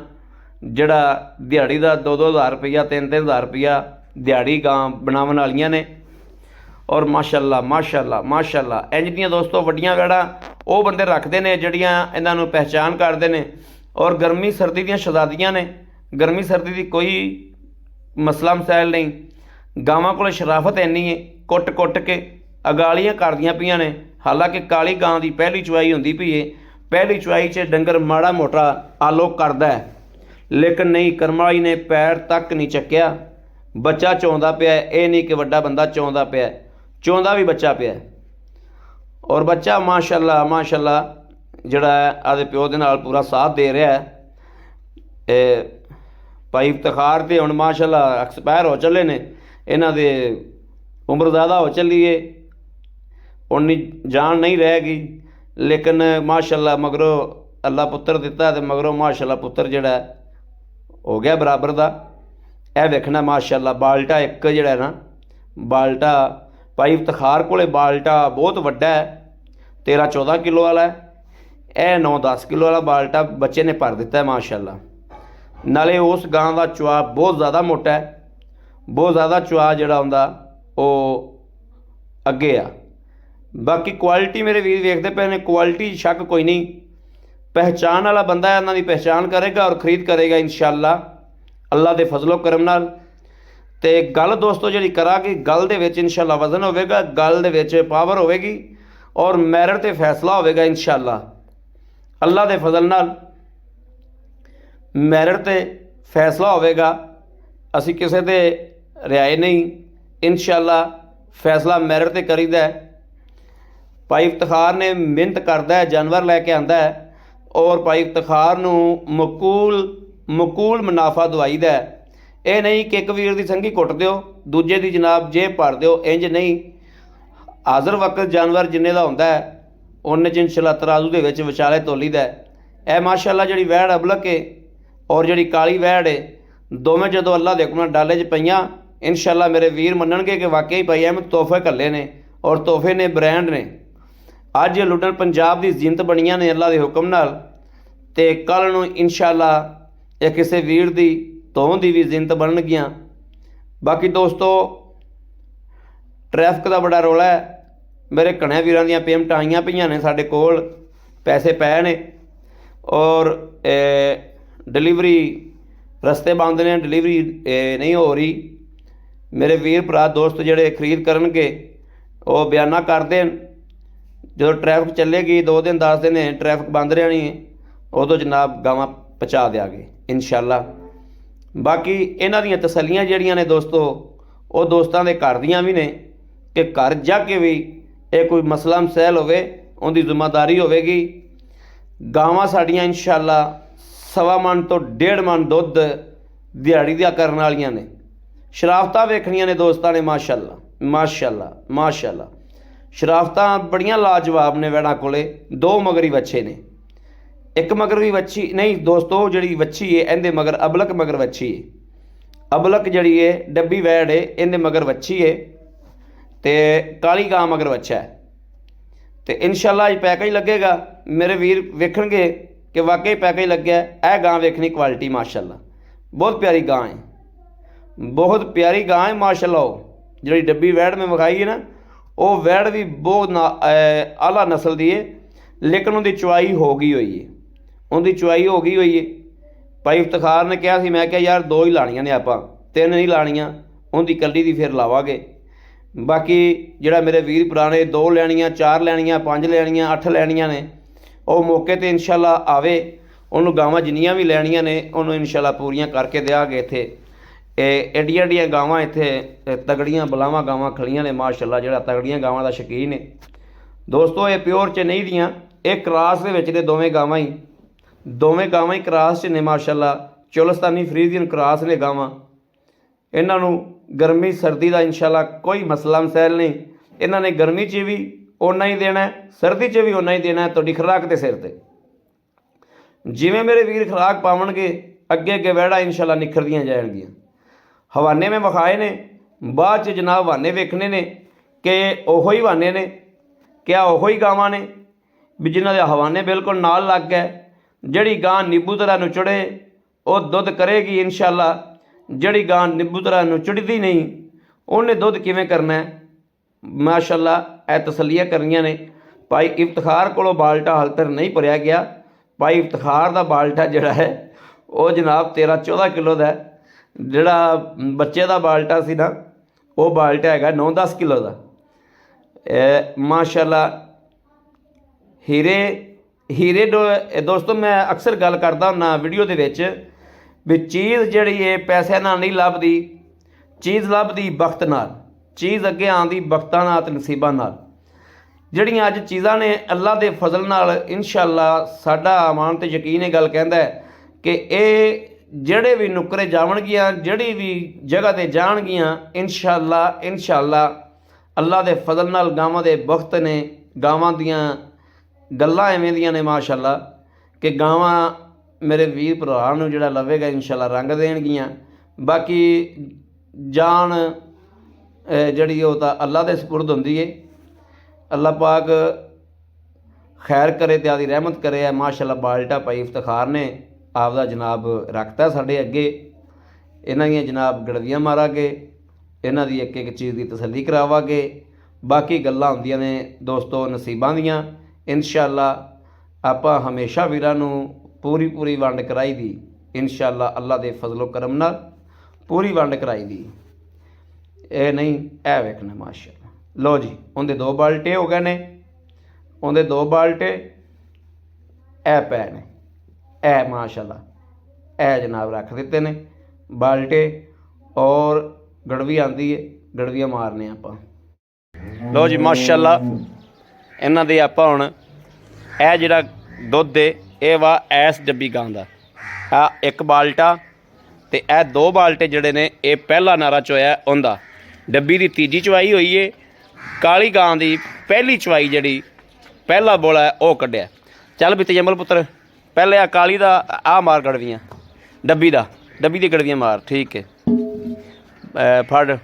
ਜਿਹੜਾ ਦਿਹਾੜੀ ਦਾ 2-2 ਹਜ਼ਾਰ ਰੁਪਈਆ 3-3 ਹਜ਼ਾਰ ਰੁਪਈਆ ਦਿਹਾੜੀ ਗਾਂ ਬਣਾਉਣ ਵਾਲੀਆਂ ਨੇ। ਔਰ ਮਾਸ਼ਾਅੱਲਾ ਇੰਜ ਦੀਆਂ ਦੋਸਤੋ ਵੱਡੀਆਂ ਵੈੜਾਂ ਉਹ ਬੰਦੇ ਰੱਖਦੇ ਨੇ ਜਿਹੜੀਆਂ ਇਹਨਾਂ ਨੂੰ ਪਹਿਚਾਣ ਕਰਦੇ ਨੇ। ਔਰ ਗਰਮੀ ਸਰਦੀ ਦੀਆਂ ਸ਼ਹਜ਼ਾਦੀਆਂ ਨੇ। ਗਰਮੀ ਸਰਦੀ ਦੀ ਕੋਈ ਮਸਲਾ ਮਸਾਇਲ ਨਹੀਂ। ਗਾਵਾਂ ਕੋਲ ਸ਼ਰਾਫਤ ਇੰਨੀ ਹੈ, ਕੁੱਟ ਕੇ ਅਗਾਲੀਆਂ ਕਰਦੀਆਂ ਪਈਆਂ ਨੇ। ਹਾਲਾਂਕਿ ਕਾਲੀ ਗਾਂ ਦੀ ਪਹਿਲੀ ਚੁਆਈ ਹੁੰਦੀ ਪਈ ਹੈ, ਪਹਿਲੀ ਚੁਆਈ 'ਚ ਡੰਗਰ ਮਾੜਾ ਮੋਟਾ ਆਲੋਕ ਕਰਦਾ ਹੈ, ਲੇਕਿਨ ਨਹੀਂ, ਕਰਮ ਵਾਲੀ ਨੇ ਪੈਰ ਤੱਕ ਨਹੀਂ ਚੱਕਿਆ। ਬੱਚਾ ਚੋਂਦਾ ਪਿਆ, ਇਹ ਨਹੀਂ ਕਿ ਵੱਡਾ ਬੰਦਾ ਚੋਂਦਾ ਪਿਆ, ਚੋਂਦਾ ਵੀ ਬੱਚਾ ਪਿਆ। ਔਰ ਬੱਚਾ ਮਾਸ਼ਾਅੱਲਾ ਜਿਹੜਾ ਆਪਦੇ ਪਿਓ ਦੇ ਨਾਲ ਪੂਰਾ ਸਾਥ ਦੇ ਰਿਹਾ ਹੈ। ਭਾਈ ਇਫਤਖਾਰ ਤੇ ਹੁਣ ਮਾਸ਼ਾਅੱਲਾ ਐਕਸਪਾਇਰ ਹੋ ਚੱਲੇ ਨੇ, ਇਹਨਾਂ ਦੇ ਉਮਰ ਜ਼ਿਆਦਾ ਹੋ ਚੱਲੀ ਹੈ, ਉਨੀ ਜਾਨ ਨਹੀਂ ਰਹੇਗੀ। ਲੇਕਿਨ ਮਾਸ਼ਾਅੱਲਾ ਮਗਰੋਂ ਅੱਲਾ ਪੁੱਤਰ ਦਿੱਤਾ ਤੇ ਮਗਰੋਂ ਮਾਸ਼ਾਅੱਲਾ ਪੁੱਤਰ ਜਿਹੜਾ ਹੋ ਗਿਆ ਬਰਾਬਰ ਦਾ। ਇਹ ਵੇਖਣਾ ਮਾਸ਼ਾਅੱਲਾ ਬਾਲਟਾ ਇੱਕ ਜਿਹੜਾ ਨਾ, ਬਾਲਟਾ ਭਾਈ ਇਫਤਖਾਰ ਕੋਲੇ ਬਾਲਟਾ ਬਹੁਤ ਵੱਡਾ ਹੈ, 13-14 ਕਿਲੋ ਵਾਲਾ ਹੈ। ਇਹ 9-10 ਕਿਲੋ ਵਾਲਾ ਬਾਲਟਾ ਬੱਚੇ ਨੇ ਭਰ ਦਿੱਤਾ ਹੈ ਮਾਸ਼ਾਅੱਲਾ। ਨਾਲੇ ਉਸ ਗਾਂ ਦਾ ਚੁਆ ਬਹੁਤ ਜ਼ਿਆਦਾ ਮੋਟਾ ਹੈ, ਬਹੁਤ ਜ਼ਿਆਦਾ ਚੁਆ ਜਿਹੜਾ ਹੁੰਦਾ ਉਹ ਅੱਗੇ ਆ। ਬਾਕੀ ਕੁਆਲਿਟੀ ਮੇਰੇ ਵੀਰ ਵੇਖਦੇ ਪਏ ਨੇ, ਕੁਆਲਿਟੀ ਸ਼ੱਕ ਕੋਈ ਨਹੀਂ, ਪਹਿਚਾਣ ਵਾਲਾ ਬੰਦਾ ਇਹਨਾਂ ਦੀ ਪਹਿਚਾਣ ਕਰੇਗਾ ਔਰ ਖਰੀਦ ਕਰੇਗਾ ਇੰਸ਼ਾਅੱਲਾ ਅੱਲਾ ਦੇ ਫਜ਼ਲੋ ਕਰਮ ਨਾਲ। ਤੇ ਗੱਲ ਦੋਸਤੋ ਜਿਹੜੀ ਕਰਾਂਗੇ, ਗੱਲ ਦੇ ਵਿੱਚ ਇੰਸ਼ਾਅੱਲਾ ਵਜ਼ਨ ਹੋਵੇਗਾ, ਗੱਲ ਦੇ ਵਿੱਚ ਪਾਵਰ ਹੋਵੇਗੀ ਔਰ ਮੈਰਿਟ ਤੇ ਫੈਸਲਾ ਹੋਵੇਗਾ ਇੰਸ਼ਾਅੱਲਾ ਅੱਲਾ ਦੇ ਫਜ਼ਲ ਨਾਲ। ਮੈਰਿਟ ਤੇ ਫੈਸਲਾ ਹੋਵੇਗਾ, ਅਸੀਂ ਕਿਸੇ ਤੇ ਰਿਆਏ ਨਹੀਂ, ਇੰਸ਼ਾਅੱਲਾ ਫੈਸਲਾ ਮੈਰਿਟ ਤੇ ਕਰੀਦਾ ਹੈ। ਭਾਈ ਇਫਤਖਾਰ ਨੇ ਮਿਹਨਤ ਕਰਦਾ ਹੈ, ਜਾਨਵਰ ਲੈ ਕੇ ਆਂਦਾ ਹੈ ਔਰ ਭਾਈ ਇਫਤਖਾਰ ਨੂੰ ਮਕੂਲ ਮੁਨਾਫਾ ਦਵਾਈਦਾ ਹੈ। ਇਹ ਨਹੀਂ ਕਿ ਇੱਕ ਵੀਰ ਦੀ ਸੰਗੀ ਕੁੱਟ ਦਿਓ, ਦੂਜੇ ਦੀ ਜਨਾਬ ਜੇਬ ਭਰ ਦਿਓ, ਇੰਜ ਨਹੀਂ। ਹਾਜ਼ਰ ਵਕਤ ਜਾਨਵਰ ਜਿੰਨੇ ਦਾ ਹੁੰਦਾ ਹੈ ਉਹਨੇ 'ਚ ਇੰਸ਼ਾਅੱਲਾ ਤਰਾਜ਼ੂ ਦੇ ਵਿੱਚ ਵਿਚਾਲੇ ਤੋਲੀਦਾ ਹੈ। ਇਹ ਮਾਸ਼ਾਅੱਲਾ ਜਿਹੜੀ ਵੈੜ ਅਬਲਕ ਹੈ ਔਰ ਜਿਹੜੀ ਕਾਲੀ ਵੈੜ ਹੈ, ਦੋਵੇਂ ਜਦੋਂ ਅੱਲਾ ਦੇ ਹੁਕਮ ਨਾਲ ਡਾਲੇ 'ਚ ਪਈਆਂ ਇੰਸ਼ਾਅੱਲਾ ਮੇਰੇ ਵੀਰ ਮੰਨਣਗੇ ਕਿ ਵਾਕਈ ਭਾਈ ਅਹਿਮਦ ਤੋਹਫੇ ਘੱਲੇ ਨੇ ਔਰ ਤੋਹਫੇ ਨੇ, ਬ੍ਰਾਂਡ ਨੇ। ਅੱਜ ਇਹ ਲੁੱਟਣ ਪੰਜਾਬ ਦੀ ਜ਼ਿੰਤ ਬਣੀਆਂ ਨੇ ਅੱਲਾ ਦੇ ਹੁਕਮ ਨਾਲ, ਤੇ ਕੱਲ੍ਹ ਨੂੰ ਇੰਸ਼ਾਅੱਲਾ ਇਹ ਕਿਸੇ ਵੀਰ ਦੀ ਧੋਂ ਦੀ ਵੀ ਜ਼ਿੰਤ ਬਣਨਗੀਆਂ। ਬਾਕੀ ਦੋਸਤੋ ਟ੍ਰੈਫਿਕ ਦਾ ਬੜਾ ਰੌਲਾ ਹੈ, ਮੇਰੇ ਘਣੇ ਵੀਰਾਂ ਦੀਆਂ ਪੇਮੈਂਟਾਂ ਆਈਆਂ ਪਈਆਂ ਨੇ, ਸਾਡੇ ਕੋਲ ਪੈਸੇ ਪਏ ਨੇ ਔਰ ਡਿਲੀਵਰੀ ਰਸਤੇ ਬੰਦ ਨੇ, ਡਿਲੀਵਰੀ ਨਹੀਂ ਹੋ ਰਹੀ। ਮੇਰੇ ਵੀਰ ਭਰਾ ਦੋਸਤ ਜਿਹੜੇ ਖਰੀਦ ਕਰਨਗੇ ਉਹ ਬਿਆਨਾ ਕਰ ਦੇਣ, ਜਦੋਂ ਟ੍ਰੈਫਿਕ ਚੱਲੇਗੀ 2 ਦਿਨ 10 ਦਿਨ ਟ੍ਰੈਫਿਕ ਬੰਦ ਰਹਿਣੀ ਹੈ, ਉਦੋਂ ਜਨਾਬ ਗਾਵਾਂ ਪਹੁੰਚਾ ਦਿਆਂਗੇ ਇੰਸ਼ਾਅੱਲਾ। ਬਾਕੀ ਇਹਨਾਂ ਦੀਆਂ ਤਸੱਲੀਆਂ ਜਿਹੜੀਆਂ ਨੇ ਦੋਸਤੋ ਉਹ ਦੋਸਤਾਂ ਦੇ ਘਰ ਦੀਆਂ ਵੀ ਨੇ ਕਿ ਘਰ ਜਾ ਕੇ ਵੀ ਇਹ ਕੋਈ ਮਸਲਾ ਮਸੈਲ ਹੋਵੇ ਉਹਦੀ ਜ਼ਿੰਮੇਦਾਰੀ ਹੋਵੇਗੀ। ਗਾਵਾਂ ਸਾਡੀਆਂ ਇੰਸ਼ਾਅੱਲਾ 1.25 ਮਣ ਤੋਂ 1.5 ਮਣ ਦੁੱਧ ਦਿਹਾੜੀ ਦੀਆਂ ਕਰਨ ਵਾਲੀਆਂ ਨੇ। ਸ਼ਰਾਫਤਾਂ ਵੇਖਣੀਆਂ ਨੇ ਦੋਸਤਾਂ ਨੇ, ਮਾਸ਼ਾਅੱਲਾ ਮਾਸ਼ਾਅੱਲਾ ਮਾਸ਼ਾਅੱਲਾ। ਸ਼ਰਾਫਤਾਂ ਬੜੀਆਂ ਲਾਜਵਾਬ ਨੇ ਵੈੜਾਂ ਕੋਲੇ। 2 ਮਗਰੀ ਵੱਛੇ ਨੇ, ਇੱਕ ਮਗਰ ਵੀ ਵੱਛੀ ਨਹੀਂ ਦੋਸਤੋ, ਜਿਹੜੀ ਵੱਛੀ ਹੈ ਇਹਦੇ ਮਗਰ ਅਬਲਕ ਮਗਰ ਵੱਛੀ ਹੈ। ਅਬਲਕ ਜਿਹੜੀ ਹੈ ਡੱਬੀ ਵੈੜ ਹੈ, ਇਹਦੇ ਮਗਰ ਵੱਛੀ ਹੈ ਤੇ ਕਾਲੀ ਗਾਂ ਮਗਰ ਵੱਛਾ ਹੈ। ਤੇ ਇੰਸ਼ਾਅੱਲਾ ਅੱਜ ਪੈਕੇਜ ਲੱਗੇਗਾ, ਮੇਰੇ ਵੀਰ ਵੇਖਣਗੇ ਕਿ ਵਾਕਈ ਪੈਕੇਜ ਲੱਗਿਆ। ਇਹ ਗਾਂ ਵੇਖਣੀ ਕੁਆਲਿਟੀ ਮਾਸ਼ਾਅੱਲਾ, ਬਹੁਤ ਪਿਆਰੀ ਗਾਂ ਹੈ, ਬਹੁਤ ਪਿਆਰੀ ਗਾਂ ਹੈ ਮਾਸ਼ਾਅੱਲਾ। ਉਹ ਜਿਹੜੀ ਡੱਬੀ ਵੈੜ ਮੈਂ ਵਿਖਾਈ ਹੈ ਨਾ, ਉਹ ਵੈੜ ਵੀ ਬਹੁਤ ਆਲਾ ਨਸਲ ਦੀ ਹੈ, ਲੇਕਿਨ ਉਹਦੀ ਚੁਆਈ ਹੋ ਗਈ ਹੋਈ ਹੈ, ਉਹਦੀ ਚੁਆਈ ਹੋ ਗਈ ਹੋਈ ਹੈ। ਭਾਈ ਇਫਤਖਾਰ ਨੇ ਕਿਹਾ ਸੀ, ਮੈਂ ਕਿਹਾ ਯਾਰ 2 ਹੀ ਲਾਣੀਆਂ ਨੇ ਆਪਾਂ, 3 ਨਹੀਂ ਲਾਣੀਆਂ, ਉਹਦੀ ਕੱਲੀ ਦੀ ਫਿਰ ਲਾਵਾਂਗੇ। ਬਾਕੀ ਜਿਹੜਾ ਮੇਰੇ ਵੀਰ ਪੁਰਾਣੇ 2 ਲੈਣੀਆਂ, 4 ਲੈਣੀਆਂ, 5 ਲੈਣੀਆਂ, 8 ਲੈਣੀਆਂ ਨੇ, ਉਹ ਮੌਕੇ 'ਤੇ ਇੰਸ਼ਾਅੱਲਾ ਆਵੇ, ਉਹਨੂੰ ਗਾਵਾਂ ਜਿੰਨੀਆਂ ਵੀ ਲੈਣੀਆਂ ਨੇ ਉਹਨੂੰ ਇੰਸ਼ਾਅੱਲਾ ਪੂਰੀਆਂ ਕਰਕੇ ਦਿਆਂਗੇ। ਇੱਥੇ ਇਹ ਐਡੀਆਂ ਐਡੀਆਂ ਗਾਵਾਂ, ਇੱਥੇ ਤਗੜੀਆਂ ਬਲਾਵਾਂ ਗਾਵਾਂ ਖੜੀਆਂ ਨੇ ਮਾਸ਼ਾਅੱਲਾ। ਜਿਹੜਾ ਤਗੜੀਆਂ ਗਾਵਾਂ ਦਾ ਸ਼ੌਕੀਨ ਨੇ ਦੋਸਤੋ, ਇਹ ਪਿਓਰ 'ਚ ਨਹੀਂ ਦੀਆਂ, ਇਹ ਕਰਾਸ ਦੇ ਵਿੱਚ ਨੇ ਦੋਵੇਂ ਗਾਵਾਂ ਹੀ ਕਰਾਸ 'ਚ ਨੇ ਮਾਸ਼ਾਅੱਲਾ। ਚੋਲਸਤਾਨੀ ਫਰੀਦੀਅਨ ਕਰਾਸ ਨੇ ਗਾਵਾਂ। ਇਹਨਾਂ ਨੂੰ ਗਰਮੀ ਸਰਦੀ ਦਾ ਇੰਸ਼ਾਅੱਲਾ ਕੋਈ ਮਸਲਾ ਮਸੈਲ ਨਹੀਂ। ਇਹਨਾਂ ਨੇ ਗਰਮੀ 'ਚ ਵੀ ਓਨਾ ਹੀ ਦੇਣਾ, ਸਰਦੀ 'ਚ ਵੀ ਓਨਾ ਹੀ ਦੇਣਾ, ਤੁਹਾਡੀ ਖੁਰਾਕ ਦੇ ਸਿਰ 'ਤੇ। ਜਿਵੇਂ ਮੇਰੇ ਵੀਰ ਖੁਰਾਕ ਪਾਵਣਗੇ ਅੱਗੇ ਅੱਗੇ ਵੈੜਾ ਇੰਸ਼ਾਅੱਲਾ ਨਿਖਰਦੀਆਂ ਜਾਣਗੀਆਂ। ਹਵਾਨੇ ਮੈਂ ਵਿਖਾਏ ਨੇ, ਬਾਅਦ 'ਚ ਜਨਾਬ ਹਵਾਨੇ ਵੇਖਣੇ ਨੇ ਕਿ ਉਹੋ ਹੀ ਹਵਾਨੇ ਨੇ, ਕਿਆ ਉਹੋ ਹੀ ਗਾਵਾਂ ਨੇ ਵੀ ਜਿਨ੍ਹਾਂ ਦੇ ਹਵਾਨੇ ਬਿਲਕੁਲ ਨਾਲ ਲੱਗ ਗਏ। ਜਿਹੜੀ ਗਾਂ ਨਿੰਬੂ ਤਰ੍ਹਾਂ ਨੂੰ ਚੜ੍ਹੇ ਉਹ ਦੁੱਧ ਕਰੇਗੀ ਇੰਸ਼ਾਅੱਲਾ, ਜਿਹੜੀ ਗਾਂ ਨਿੰਬੂ ਤਰ੍ਹਾਂ ਨੂੰ ਚੜ੍ਹਦੀ ਨਹੀਂ ਉਹਨੇ ਦੁੱਧ ਕਿਵੇਂ ਕਰਨਾ ਹੈ ਮਾਸ਼ਾਅੱਲਾ। ਇਹ ਤਸੱਲੀਆਂ ਕਰਨੀਆਂ ਨੇ। ਭਾਈ ਇਫਤਖਾਰ ਕੋਲੋਂ ਬਾਲਟਾ ਹਾਲ ਤੱਕ ਨਹੀਂ ਭਰਿਆ ਗਿਆ। ਭਾਈ ਇਫਤਖਾਰ ਦਾ ਬਾਲਟਾ ਜਿਹੜਾ ਹੈ ਉਹ ਜਨਾਬ 13-14 ਕਿਲੋ ਦਾ ਹੈ। ਜਿਹੜਾ ਬੱਚੇ ਦਾ ਬਾਲਟਾ ਸੀ ਨਾ, ਉਹ ਬਾਲਟਾ ਹੈਗਾ 9-10 ਕਿਲੋ ਦਾ ਮਾਸ਼ਾਅੱਲਾ। ਹੀਰੇ ਦੋਸਤੋ, ਮੈਂ ਅਕਸਰ ਗੱਲ ਕਰਦਾ ਹੁੰਦਾ ਵੀਡੀਓ ਦੇ ਵਿੱਚ ਵੀ ਚੀਜ਼ ਜਿਹੜੀ ਹੈ ਪੈਸਿਆਂ ਨਾਲ ਨਹੀਂ ਲੱਭਦੀ, ਚੀਜ਼ ਲੱਭਦੀ ਵਕਤ ਨਾਲ, ਚੀਜ਼ ਅੱਗੇ ਆਉਂਦੀ ਵਕਤਾਂ ਨਾਲ ਅਤੇ ਨਸੀਬਾਂ ਨਾਲ। ਜਿਹੜੀਆਂ ਅੱਜ ਚੀਜ਼ਾਂ ਨੇ ਅੱਲਾ ਦੇ ਫਜ਼ਲ ਨਾਲ ਇੰਸ਼ਾਅੱਲਾ ਸਾਡਾ ਅਮਾਨ ਤੇ ਯਕੀਨ ਇਹ ਗੱਲ ਕਹਿੰਦਾ ਹੈ ਕਿ ਇਹ ਜਿਹੜੇ ਵੀ ਨੁਕਰੇ ਜਾਵਣਗੀਆਂ, ਜਿਹੜੀ ਵੀ ਜਗ੍ਹਾ 'ਤੇ ਜਾਣਗੀਆਂ ਇੰਸ਼ਾਅੱਲਾ ਅੱਲਾ ਦੇ ਫਜ਼ਲ ਨਾਲ ਗਾਵਾਂ ਦੇ ਵਕਤ ਨੇ। ਗਾਵਾਂ ਦੀਆਂ ਗੱਲਾਂ ਐਵੇਂ ਦੀਆਂ ਨੇ ਮਾਸ਼ਾਅੱਲਾ ਕਿ ਗਾਵਾਂ ਮੇਰੇ ਵੀਰ ਭਰਾ ਨੂੰ ਜਿਹੜਾ ਲਵੇਗਾ ਇੰਸ਼ਾਅੱਲਾ ਰੰਗ ਦੇਣਗੀਆਂ। ਬਾਕੀ ਜਾਨ ਜਿਹੜੀ ਉਹ ਤਾਂ ਅੱਲਾ ਦੇ ਸਪੁਰਦ ਹੁੰਦੀ ਹੈ। ਅੱਲਾ ਪਾਕ ਖੈਰ ਕਰੇ ਤੇ ਆਦੀ ਰਹਿਮਤ ਕਰੇ। ਮਾਸ਼ਾਅੱਲਾ ਬਾਲਟਾ ਭਾਈ ਇਫਤਖਾਰ ਨੇ ਆਪਦਾ ਜਨਾਬ ਰੱਖਤਾ ਸਾਡੇ ਅੱਗੇ। ਇਹਨਾਂ ਦੀਆਂ ਜਨਾਬ ਗੜਵੀਆਂ ਮਾਰਾਂਗੇ, ਇਹਨਾਂ ਦੀ ਇੱਕ ਇੱਕ ਚੀਜ਼ ਦੀ ਤਸੱਲੀ ਕਰਾਵਾਂਗੇ। ਬਾਕੀ ਗੱਲਾਂ ਹੁੰਦੀਆਂ ਨੇ ਦੋਸਤੋ ਨਸੀਬਾਂ ਦੀਆਂ। ਇਨਸ਼ਾਅੱਲਾ ਆਪਾਂ ਹਮੇਸ਼ਾ ਵੀਰਾਂ ਨੂੰ ਪੂਰੀ ਵੰਡ ਕਰਾਈ ਦੀ। ਇਨਸ਼ਾਅੱਲਾ ਅੱਲਾ ਦੇ ਫਜ਼ਲੋ ਕਰਮ ਨਾਲ ਪੂਰੀ ਵੰਡ ਕਰਾਈ ਦੀ। ਇਹ ਨਹੀਂ ਇਹ ਵੇਖਣਾ ਮਾਸ਼ਾਅੱਲਾ। ਲਓ ਜੀ, ਉਹਦੇ 2 ਬਾਲਟੇ ਹੋ ਗਏ ਨੇ, ਉਹਦੇ 2 ਬਾਲਟੇ ਇਹ ਪੈ ਨੇ, ਇਹ ਮਾਸ਼ਾਅੱਲਾ ਇਹ ਜਨਾਬ ਰੱਖ ਦਿੱਤੇ ਨੇ ਬਾਲਟੇ। ਔਰ ਗੜਵੀ ਆਂਦੀ ਹੈ, ਗੜਵੀਆਂ ਮਾਰਨੇ ਆਪਾਂ। ਲਓ ਜੀ ਮਾਸ਼ਾਅੱਲਾ, ਇਹਨਾਂ ਦੇ ਆਪਾਂ ਹੁਣ ਇਹ ਜਿਹੜਾ ਦੁੱਧ ਹੈ ਇਹ ਵਾ ਐਸ ਡੱਬੀ ਗਾਂ ਦਾ। ਆ 1 ਬਾਲਟਾ ਤੇ ਇਹ 2 ਬਾਲਟੇ ਜਿਹੜੇ ਨੇ ਇਹ ਪਹਿਲਾ ਨਾਰਾ ਚੋਇਆ ਉਹਦਾ। ਡੱਬੀ ਦੀ ਤੀਜੀ ਚਵਾਈ ਹੋਈ ਏ। ਕਾਲੀ ਗਾਂ ਦੀ ਪਹਿਲੀ ਚਵਾਈ ਜਿਹੜੀ ਪਹਿਲਾ ਬੋਲਾ ਹੈ ਉਹ ਕੱਢਿਆ। ਚੱਲ ਵੀ ਤਜਮਲ ਪੁੱਤਰ, ਪਹਿਲੇ ਆ ਕਾਲੀ ਦਾ ਆ ਮਾਰ ਗੜਵੀਆਂ, ਡੱਬੀ ਦੀ ਗੜਵੀਆਂ ਮਾਰ। ਠੀਕ ਹੈ, ਫੜ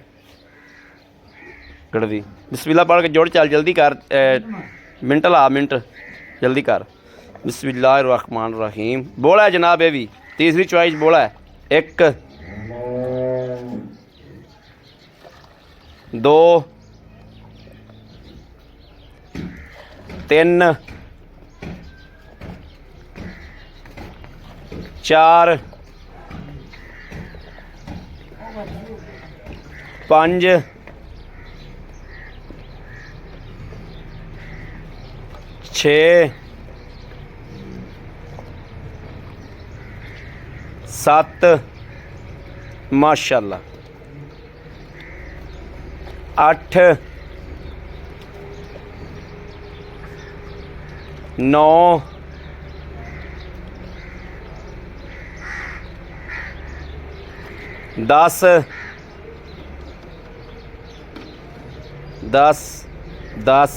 ਗੜਵੀ। ਬਿਸਮਿल्लाह पढ़ के जोड़, चल जल्दी कर, मिनट ला मिनट जल्दी कर। बिस्मिल्लाहिर्रहमानिर्रहीम। बोला है जनाब, ये भी तीसरी चॉइस बोला है। 1 2 3 4 5 6 7 माशाल्लाह 8 9 10 10 10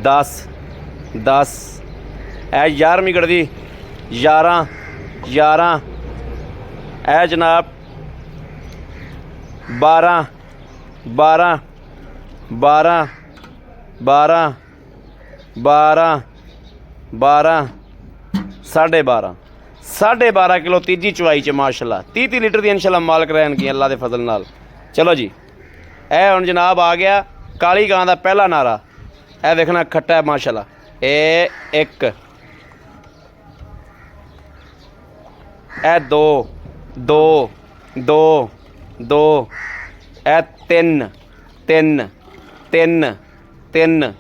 10 10 ਇਹ 11ਵੀਂ ਗੜਵੀ 11 11 ਇਹ ਜਨਾਬ 12 12 12 12 12 12 12.5 किलो तीजी चवाई च माशाल्लाह 30 लीटर दी इंशाल्लाह मालक रहनगी अल्लाह दे फजल नाल। चलो जी, ए हुण जनाब आ गया काली गां दा पहला नारा। ए देखना खट्टा है माशाल्लाह। ए 1 ए 2 2 2 2 ए 3 3 3 3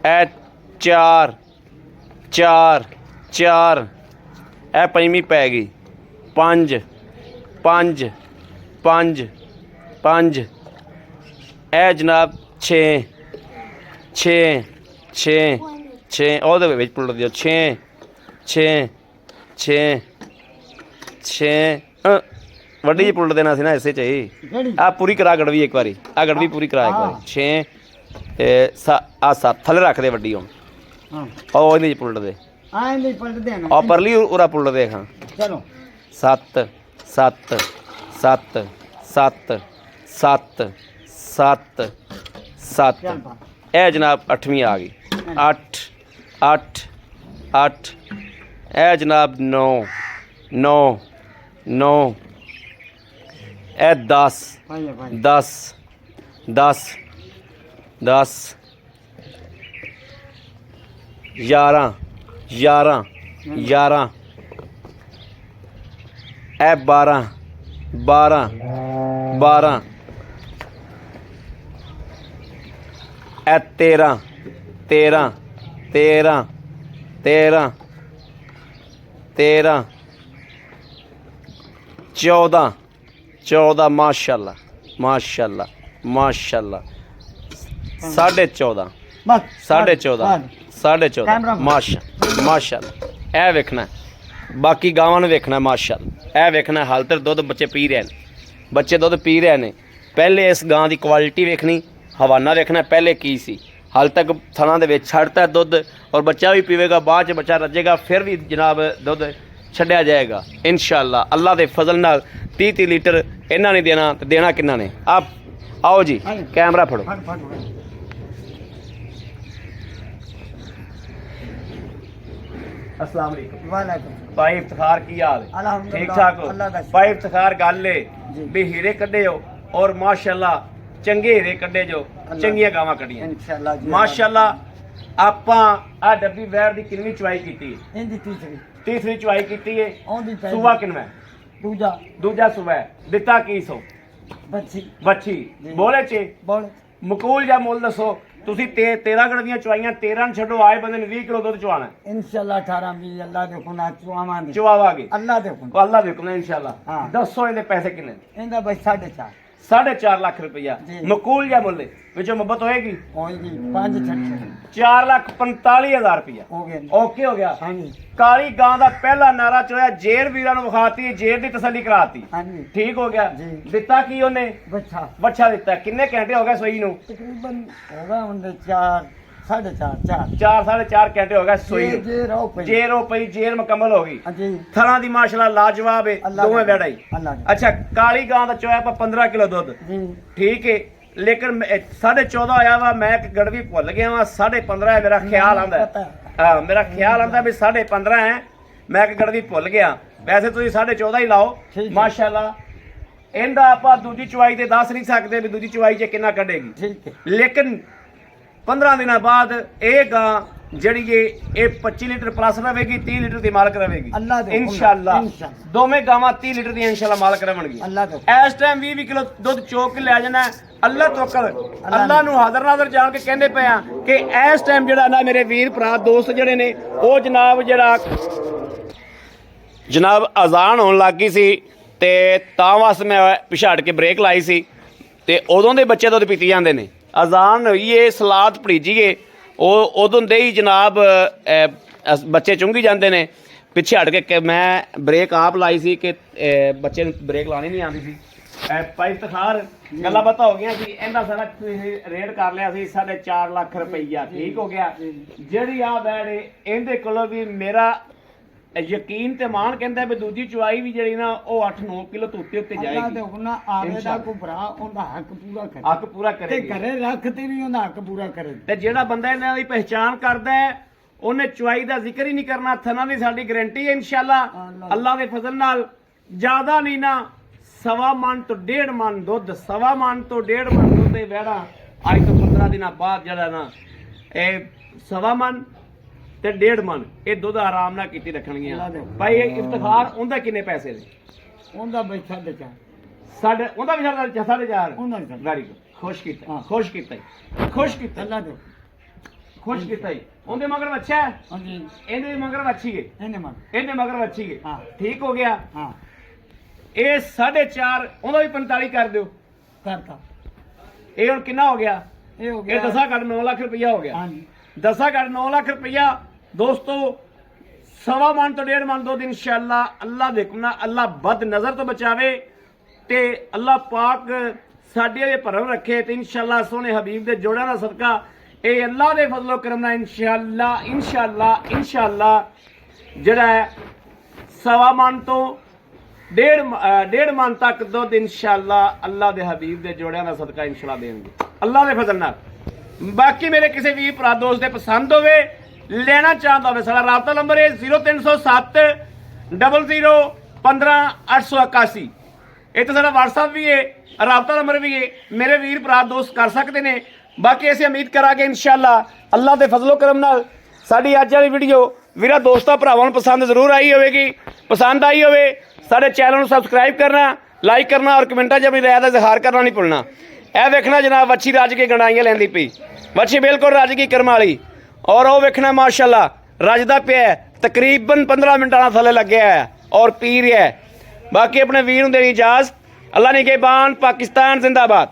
ए 4 4 4 ਇਹ 5ਵੀਂ ਪੈ ਗਈ। 5 5 5 5 ਇਹ ਜਨਾਬ 6 6 6 6 ਉਹਦੇ ਵਿੱਚ ਪੁੱਟ ਦਿਓ। 6 6 6 6 ਵੱਡੀ ਜਿਹੀ ਪੁੱਟ ਦੇਣਾ ਸੀ ਨਾ ਇਸੇ ਚ ਹੀ। ਆ ਪੂਰੀ ਕਰਾ ਗੜਵੀ ਇੱਕ ਵਾਰੀ, ਆ ਗੜਵੀ ਪੂਰੀ ਕਰਾ ਇੱਕ ਵਾਰੀ। 6 ਤੇ ਆ 7 ਥੱਲੇ ਰੱਖ ਦੇ ਵੱਡੀ ਹੁਣ। ਉਹ ਇਹਦੇ ਚ ਪੁੱਟ ਦੇ। ਆ ਪਰਲੀ ਉਰਾ ਪੁੱਲ ਦੇਖ। ਚਲੋ 7 7 7 7 7 7 7 ਇਹ ਜਨਾਬ 8ਵੀਂ ਆ ਗਈ। 8 8 8 ਇਹ ਜਨਾਬ 9 9 9 ਇਹ 10 10 10 10 11 11 11 ਇਹ 12 12 12 ਇਹ 13 13 13 13 13 14 14 माशाल्लाह माशाल्लाह माशाल्लाह 14.5 14.5 14.5 माशाल्लाह। ਇਹ ਵੇਖਣਾ, ਬਾਕੀ ਗਾਵਾਂ ਨੂੰ ਵੇਖਣਾ ਮਾਸ਼ਾਅੱਲਾ। ਇਹ ਵੇਖਣਾ ਹਾਲ ਤੱਕ ਦੁੱਧ ਬੱਚੇ ਪੀ ਰਹੇ ਨੇ, ਬੱਚੇ ਦੁੱਧ ਪੀ ਰਹੇ ਨੇ। ਪਹਿਲੇ ਇਸ ਗਾਂ ਦੀ ਕੁਆਲਿਟੀ ਵੇਖਣੀ, ਹਵਾਨਾ ਵੇਖਣਾ ਪਹਿਲੇ ਕੀ ਸੀ। ਹਾਲ ਤੱਕ ਥਣਾਂ ਦੇ ਵਿੱਚ ਛੱਡਤਾ ਦੁੱਧ ਔਰ ਬੱਚਾ ਵੀ ਪੀਵੇਗਾ, ਬਾਅਦ 'ਚ ਬੱਚਾ ਰੱਜੇਗਾ, ਫਿਰ ਵੀ ਜਨਾਬ ਦੁੱਧ ਛੱਡਿਆ ਜਾਏਗਾ ਇਨਸ਼ਾਅੱਲਾ ਅੱਲਾ ਦੇ ਫਜ਼ਲ ਨਾਲ। 30 ਲੀਟਰ ਇਹਨਾਂ ਨੇ ਦੇਣਾ, ਤੇ ਦੇਣਾ ਕਿੰਨਾ ਨੇ। ਆਪ आओ जी, कैमरा फड़ो। अस्सलाम वालेकुम। वालेकुम। भाई इफ्तिखार की हाल है? अल्हम्दुलिल्लाह, ठीक ठाक हो? अल्लाह दा शुक्र। भाई इफ्तिखार गल है जी। भी हीरे कड्डे हो और माशाल्लाह चंगे हीरे कड्डे जो चंगियां गावां कड्डियां इंशाल्लाह जी। माशाल्लाह ਆਪਾਂ ਆ ਡੱਬੀ ਵੈਰ ਦੀ ਕਿੰਨੀ ਚੁਆਈ ਕੀਤੀ ਹੈ? इंदी तीसरी ਤੀਸਰੀ ਚੁਆਈ ਕੀਤੀ ਹੈ। ओंदी पहली ਸੂਆ ਕਿੰਨਾ? दूजा ਦੂਜਾ ਸੂਆ ਹੈ। ਦਿੱਤਾ ਕੀ ਸੋ बच्ची ਬੱਚੀ ਜੀ। ਬੋਲੇ ਚ बोल ਮਕੂਲ ਜਾਂ ਮੁੱਲ ਦੱਸੋ ਤੁਸੀਂ 13 ਗੜ ਦੀਆਂ ਚੁਆਈਆਂ 13 ਨੂੰ ਛੱਡੋ ਆਏ ਬੰਦੇ ਨੇ 20 ਕਿਲੋ ਦੁੱਧ ਚੁਆਣਾ इंशाल्लाह 18 20 अल्लाह दे खुना चुआवां दे ਚੁਆਵਾਂਗੇ अल्लाह दे खुना ਉਹ ਅੱਲਾ ਦੇ ਹੁਕਮ ਨਾਲ ਇਨਸ਼ਾਅੱਲਾ। ਹਾਂ। ਦੱਸੋ ਇਹਦੇ ਪੈਸੇ ਕਿੰਨੇ ਨੇ? इंदा बस 4.5 4.5 ਲੱਖ ਰੁਪਇਆ ਜੀ। ਮਕੂਲ ਜਾਂ ਮੁੱਲ ਵਿੱਚੋਂ ਮੁਹੱਬਤ ਹੋਏਗੀ? होएगी 5 छठे 4,45,000 ਰੁਪਇਆ हो गए ਓਕੇ ਹੋ ਗਿਆ। हाँ जी ਕਾਲੀ ਗਾਂ ਦਾ ਪਹਿਲਾ ਨਾਰਾ ਚੋਇਆ ਜੇਰ ਵੀਰਾਂ ਨੂੰ ਵਿਖਾਤੀ ਜੇਰ ਦੀ ਤਸੱਲੀ ਕਰਾਤੀ हाँ जी ਠੀਕ ਹੋ ਗਿਆ। ਜੀ। ਦਿੱਤਾ ਕੀ ਉਹਨੇ? बच्चा ਬੱਚਾ ਦਿੱਤਾ। ਕਿੰਨੇ ਘੰਟੇ ਹੋ ਗਏ ਸੋਈ ਨੂੰ? तकरीबन होगा उनके 4 4.5 4 4 4.5 ਘੰਟੇ ਹੋ ਗਏ ਸੋਈ ਨੂੰ। जे रहो पे ਜੇਰ ਹੋ ਪਈ ਜੇਰ ਮੁਕੰਮਲ ਹੋ ਗਈ। हाँ जी ਥਣਾ ਦੀ ਮਾਸ਼ਾਅੱਲਾ ਲਾਜਵਾਬ ਹੈ अल्लाह ਦੋਵੇਂ दे- ਵੜਾ ਹੀ। अल्लाह दे- ਅੱਛਾ ਕਾਲੀ ਗਾਂ ਦਾ ਚੋਇਆ ਆਪਾਂ 15 ਕਿਲੋ ਦੁੱਧ जी ਠੀਕ ਹੈ ਲੇਕਿਨ 14.5 ਆਇਆ ਵਾ ਮੈਂ ਇੱਕ ਗੜਵੀ ਭੁੱਲ ਗਿਆ ਵਾ 15.5 ਹੈ ਮੇਰਾ ਖਿਆਲ ਆਂਦਾ पता है। ਹਾਂ ਮੇਰਾ ਖਿਆਲ ਆਂਦਾ ਵੀ 15.5 ਹੈ ਮੈਂ ਇੱਕ ਗੜਵੀ ਭੁੱਲ ਗਿਆ ਵੈਸੇ ਤੁਸੀਂ 14.5 ਹੀ ਲਾਓ ਠੀਕ ਹੈ। ਮਾਸ਼ਾਅੱਲਾ ਇਹਦਾ ਆਪਾਂ ਦੂਜੀ ਚੁਆਈ ਤੇ ਦੱਸ ਨਹੀਂ ਸਕਦੇ ਵੀ ਦੂਜੀ ਚੁਆਈ 'ਚ ਕਿੰਨਾ ਕੱਢੇਗੀ ठीक है ਲੇਕਿਨ 15 ਦਿਨਾਂ ਬਾਅਦ ਇਹ ਗਾਂ ਜਿਹੜੀ ਇਹ 25 ਲੀਟਰ ਪਲੱਸ ਰਵੇਗੀ 30 ਲੀਟਰ ਦੀ ਮਾਲਕ ਰਵੇਗੀ ਅੱਲਾ ਦੇ ਹੁਕਮ ਨਾਲ, ਇਨਸ਼ਾਅੱਲਾ ਇਨਸ਼ਾਅੱਲਾ। ਦੋਵੇਂ ਗਾਵਾਂ 30 ਲੀਟਰ ਦੀਆਂ ਇਨਸ਼ਾਅੱਲਾ ਮਾਲਕ ਰਵਣਗੀਆਂ अल्लाह दे ਇਸ ਟਾਈਮ 20 ਕਿਲੋ ਦੁੱਧ ਚੋਕ ਕੇ ਲੈ ਜਾਣਾ ਅੱਲਾ ਤੋਕਲ ਅੱਲਾ ਨੂੰ ਹਾਜ਼ਰ ਨਾਜ਼ਰ ਜਾਣ ਕੇ ਕਹਿੰਦੇ ਪਏ ਆ ਕਿ ਇਸ ਟਾਈਮ ਜਿਹੜਾ ਨਾ ਮੇਰੇ ਵੀਰ ਭਰਾ ਦੋਸਤ ਜਿਹੜੇ ਨੇ ਉਹ ਜਨਾਬ ਅਜ਼ਾਨ ਹੋਣ ਲੱਗੀ ਸੀ ਤੇ ਤਾਂ ਵਾਸਤੇ ਮੈਂ ਪਿਛਾੜ ਕੇ ਬ੍ਰੇਕ ਲਾਈ ਸੀ ਤੇ ਉਦੋਂ ਦੇ ਬੱਚੇ ਦੁੱਧ ਪੀਤੀ ਜਾਂਦੇ ਨੇ ਅਜ਼ਾਨ ਹੋਈਏ ਸਲਾਤ ਪੜੀਜੀਏ ਉਹ ਉਦੋਂ ਦੇ ਹੀ ਜਨਾਬ ਬੱਚੇ ਚੁੰਗੀ ਜਾਂਦੇ ਨੇ ਪਿੱਛੇ ਹਟ ਕੇ ਮੈਂ ਬ੍ਰੇਕ ਆਪ ਲਾਈ ਸੀ ਕਿ ਬੱਚੇ ਨੂੰ ਬ੍ਰੇਕ ਲਾਣੀ ਨਹੀਂ ਆਉਂਦੀ ਸੀ ਭਾਈ ਤਖਾਰ ਗੱਲਾਂ ਬਾਤਾਂ ਹੋ ਗਈਆਂ ਸੀ ਇਹਦਾ ਸਾਰਾ ਰੇਟ ਕਰ ਲਿਆ ਸੀ 4.5 ਲੱਖ ਰੁਪਈਆ ਠੀਕ ਹੋ ਗਿਆ ਜਿਹੜੀ ਆ ਬੈਠ ਇਹਦੇ ਕੋਲੋਂ ਵੀ ਮੇਰਾ ਯਕੀਨ ਤੇ ਮਾਨ ਕਹਿੰਦਾ ਵੀ ਦੂਜੀ ਚੁਆਈ ਵੀ ਜਿਹੜੀ ਨਾ ਉਹ 8-9 ਕਿਲੋ ਤੋਂ ਉੱਤੇ अल्लाह दे ਜਾਏਗੀ हुकम नाल आवे दा को भरा ओंदा हक पूरा करे ਹੱਕ ਪੂਰਾ ते ਕਰੇਗੀ घरे रख ते भी ओंदा हक पूरा करे ਤੇ ਜਿਹੜਾ ਬੰਦਾ ਇਹਨਾਂ ਦੀ ਪਹਿਚਾਨ ਕਰਦਾ ਹੈ ਉਹਨੇ ਚੁਆਈ ਦਾ ਜ਼ਿਕਰ ਹੀ ਨਹੀਂ ਕਰਨਾ ਥਣਾ ਦੀ ਸਾਡੀ ਗਾਰੰਟੀ ਹੈ ਇਨਸ਼ਾਅੱਲਾ ਅੱਲਾਹ ਦੇ ਫਜ਼ਲ ਨਾਲ ਜ਼ਿਆਦਾ ਨਹੀਂ ਨਾ 1.5 ਮਣ ਤੋਂ 1.5 ਮਣ ਦੁੱਧ 1.5 ਮਣ ਤੋਂ 1.5 ਮਣ ਦੁੱਧ ਦੇ ਵਹਿੜਾ ਅੱਜ ਤੋਂ 15 ਦਿਨਾਂ ਬਾਅਦ ਜਿਹੜਾ ਨਾ ਇਹ 1.5 ਮਣ ਤੇ 1.5 ਮਣ ਇਹ ਦੁੱਧ ਆਰਾਮ ਨਾਲ ਕੀਤੀ ਰੱਖਣਗੀਆਂ ਭਾਈ ਇਹ ਇਫਤਖਾਰ ਉਹਦਾ ਕਿੰਨੇ ਪੈਸੇ ਨੇ ओंदा बस 4.5 ਸਾਡੇ ਉਹਦਾ ਵੀ 4.5 ओंदा भी ਵੈਰੀ ਗੁੱਡ ਖੁਸ਼ ਕੀਤਾ ਹਾਂ। ਖੁਸ਼ ਕੀਤਾ ਜੀ, ਖੁਸ਼ ਕੀਤਾ अल्लाह दे ਖੁਸ਼ ਕੀਤਾ ਜੀ। ਉਹਦੇ ਮਗਰ ਬੱਚਾ ਹੈ हाँ जी ਇਹਦੇ ਮਗਰ ਵੱਛੀ ਹੈ एने मन ਇਹਦੇ ਮਗਰ ਵੱਛੀ ਹੈ हाँ ਠੀਕ ਹੋ ਗਿਆ हाँ ਇਹ 4.5 ਉਹਦਾ ਵੀ 45 ਕਰ ਦਿਓ करता ਇਹ ਹੁਣ ਕਿੰਨਾ ਹੋ ਗਿਆ ये हो ਇਹ गया ਦਸਾਂ ਘੱਟ 9 ਲੱਖ ਰੁਪਇਆ ਹੋ ਗਿਆ हाँ जी ਦਸਾਂ ਘੱਟ 9 ਲੱਖ ਰੁਪਇਆ ਦੋਸਤੋ 1.5 ਮਣ ਤੋਂ 1.5 ਮਣ ਦੁੱਧ ਇਨਸ਼ਾਅੱਲਾ ਅੱਲਾ ਦੇ ਹੁਕਮ ਨਾਲ ਅੱਲਾ ਬਦ ਨਜ਼ਰ ਤੋਂ ਬਚਾਵੇ ਤੇ ਅੱਲਾ ਪਾਕ ਸਾਡੇ ਇਹ ਭਰਮ ਰੱਖੇ ਤੇ ਇਨਸ਼ਾਅੱਲਾ ਸੋਹਣੇ ਹਬੀਬ ਦੇ ਜੋੜਾਂ ਦਾ ਸਦਕਾ ਇਹ ਅੱਲਾ ਦੇ ਫਜ਼ਲੋ ਕਰਮ ਨਾਲ ਇਨਸ਼ਾਅੱਲਾ ਜਿਹੜਾ ਹੈ 1.5 ਮਣ ਤੋਂ 1.5 ਮਣ ਤੱਕ ਦੁੱਧ ਇਨਸ਼ਾਅੱਲਾ ਅੱਲਾ ਦੇ ਹਬੀਬ ਦੇ ਜੋੜਿਆਂ ਦਾ ਸਦਕਾ ਇਨਸ਼ਾਅੱਲਾ ਦੇਣਗੇ ਅੱਲਾ ਦੇ ਫਜ਼ਲ ਨਾਲ ਬਾਕੀ ਮੇਰੇ ਕਿਸੇ ਵੀਰ ਭਰਾ ਦੋਸਤ ਦੇ ਪਸੰਦ ਹੋਵੇ ਲੈਣਾ ਚਾਹੁੰਦਾ ਹੋਵੇ ਸਾਡਾ ਰਾਬਤਾ ਨੰਬਰ ਹੈ 0307 00 15 881 ਇਹ ਤਾਂ ਸਾਡਾ WhatsApp ਵੀ ਹੈ ਰਾਬਤਾ ਨੰਬਰ ਵੀ ਹੈ ਮੇਰੇ ਵੀਰ ਭਰਾ ਦੋਸਤ ਕਰ ਸਕਦੇ ਨੇ ਬਾਕੀ ਅਸੀਂ ਉਮੀਦ ਕਰਾਂਗੇ ਇਨਸ਼ਾਅੱਲਾ ਅੱਲਾ ਦੇ ਫਜ਼ਲੋ ਕਰਮ ਨਾਲ ਸਾਡੀ ਅੱਜ ਵਾਲੀ ਵੀਡੀਓ ਵੀਰਾ ਦੋਸਤਾਂ ਭਰਾਵਾਂ ਨੂੰ ਪਸੰਦ ਜ਼ਰੂਰ ਆਈ ਹੋਵੇਗੀ ਪਸੰਦ ਆਈ ਹੋਵੇ ਸਾਡੇ ਚੈਨਲ ਨੂੰ ਸਬਸਕ੍ਰਾਈਬ ਕਰਨਾ ਲਾਈਕ ਕਰਨਾ ਔਰ ਕਮੈਂਟਾਂ 'ਚ ਆਪਣੀ ਰਾਏ ਦਾ ਇਜ਼ਹਾਰ ਕਰਨਾ ਨਹੀਂ ਭੁੱਲਣਾ ਇਹ ਵੇਖਣਾ ਜਨਾਬ ਵੱਛੀ ਰੱਜ ਕੇ ਗੰਡਾਈਆਂ ਲੈਂਦੀ ਪਈ ਵੱਛੀ ਬਿਲਕੁਲ ਰੱਜ ਗਈ ਕਰਮ ਵਾਲੀ ਔਰ ਉਹ ਵੇਖਣਾ ਮਾਸ਼ਾਅੱਲਾ ਰੱਜਦਾ ਪਿਆ ਤਕਰੀਬਨ 15 ਮਿੰਟਾਂ ਨਾਲ ਥੱਲੇ ਲੱਗਿਆ ਹੈ ਔਰ ਪੀ ਰਿਹਾ ਬਾਕੀ ਆਪਣੇ ਵੀਰ ਨੂੰ ਦੇਣੀ ਇਜਾਜ਼ਤ ਅੱਲਾ ਨਿਗਹਿਬਾਨ ਪਾਕਿਸਤਾਨ ਜ਼ਿੰਦਾਬਾਦ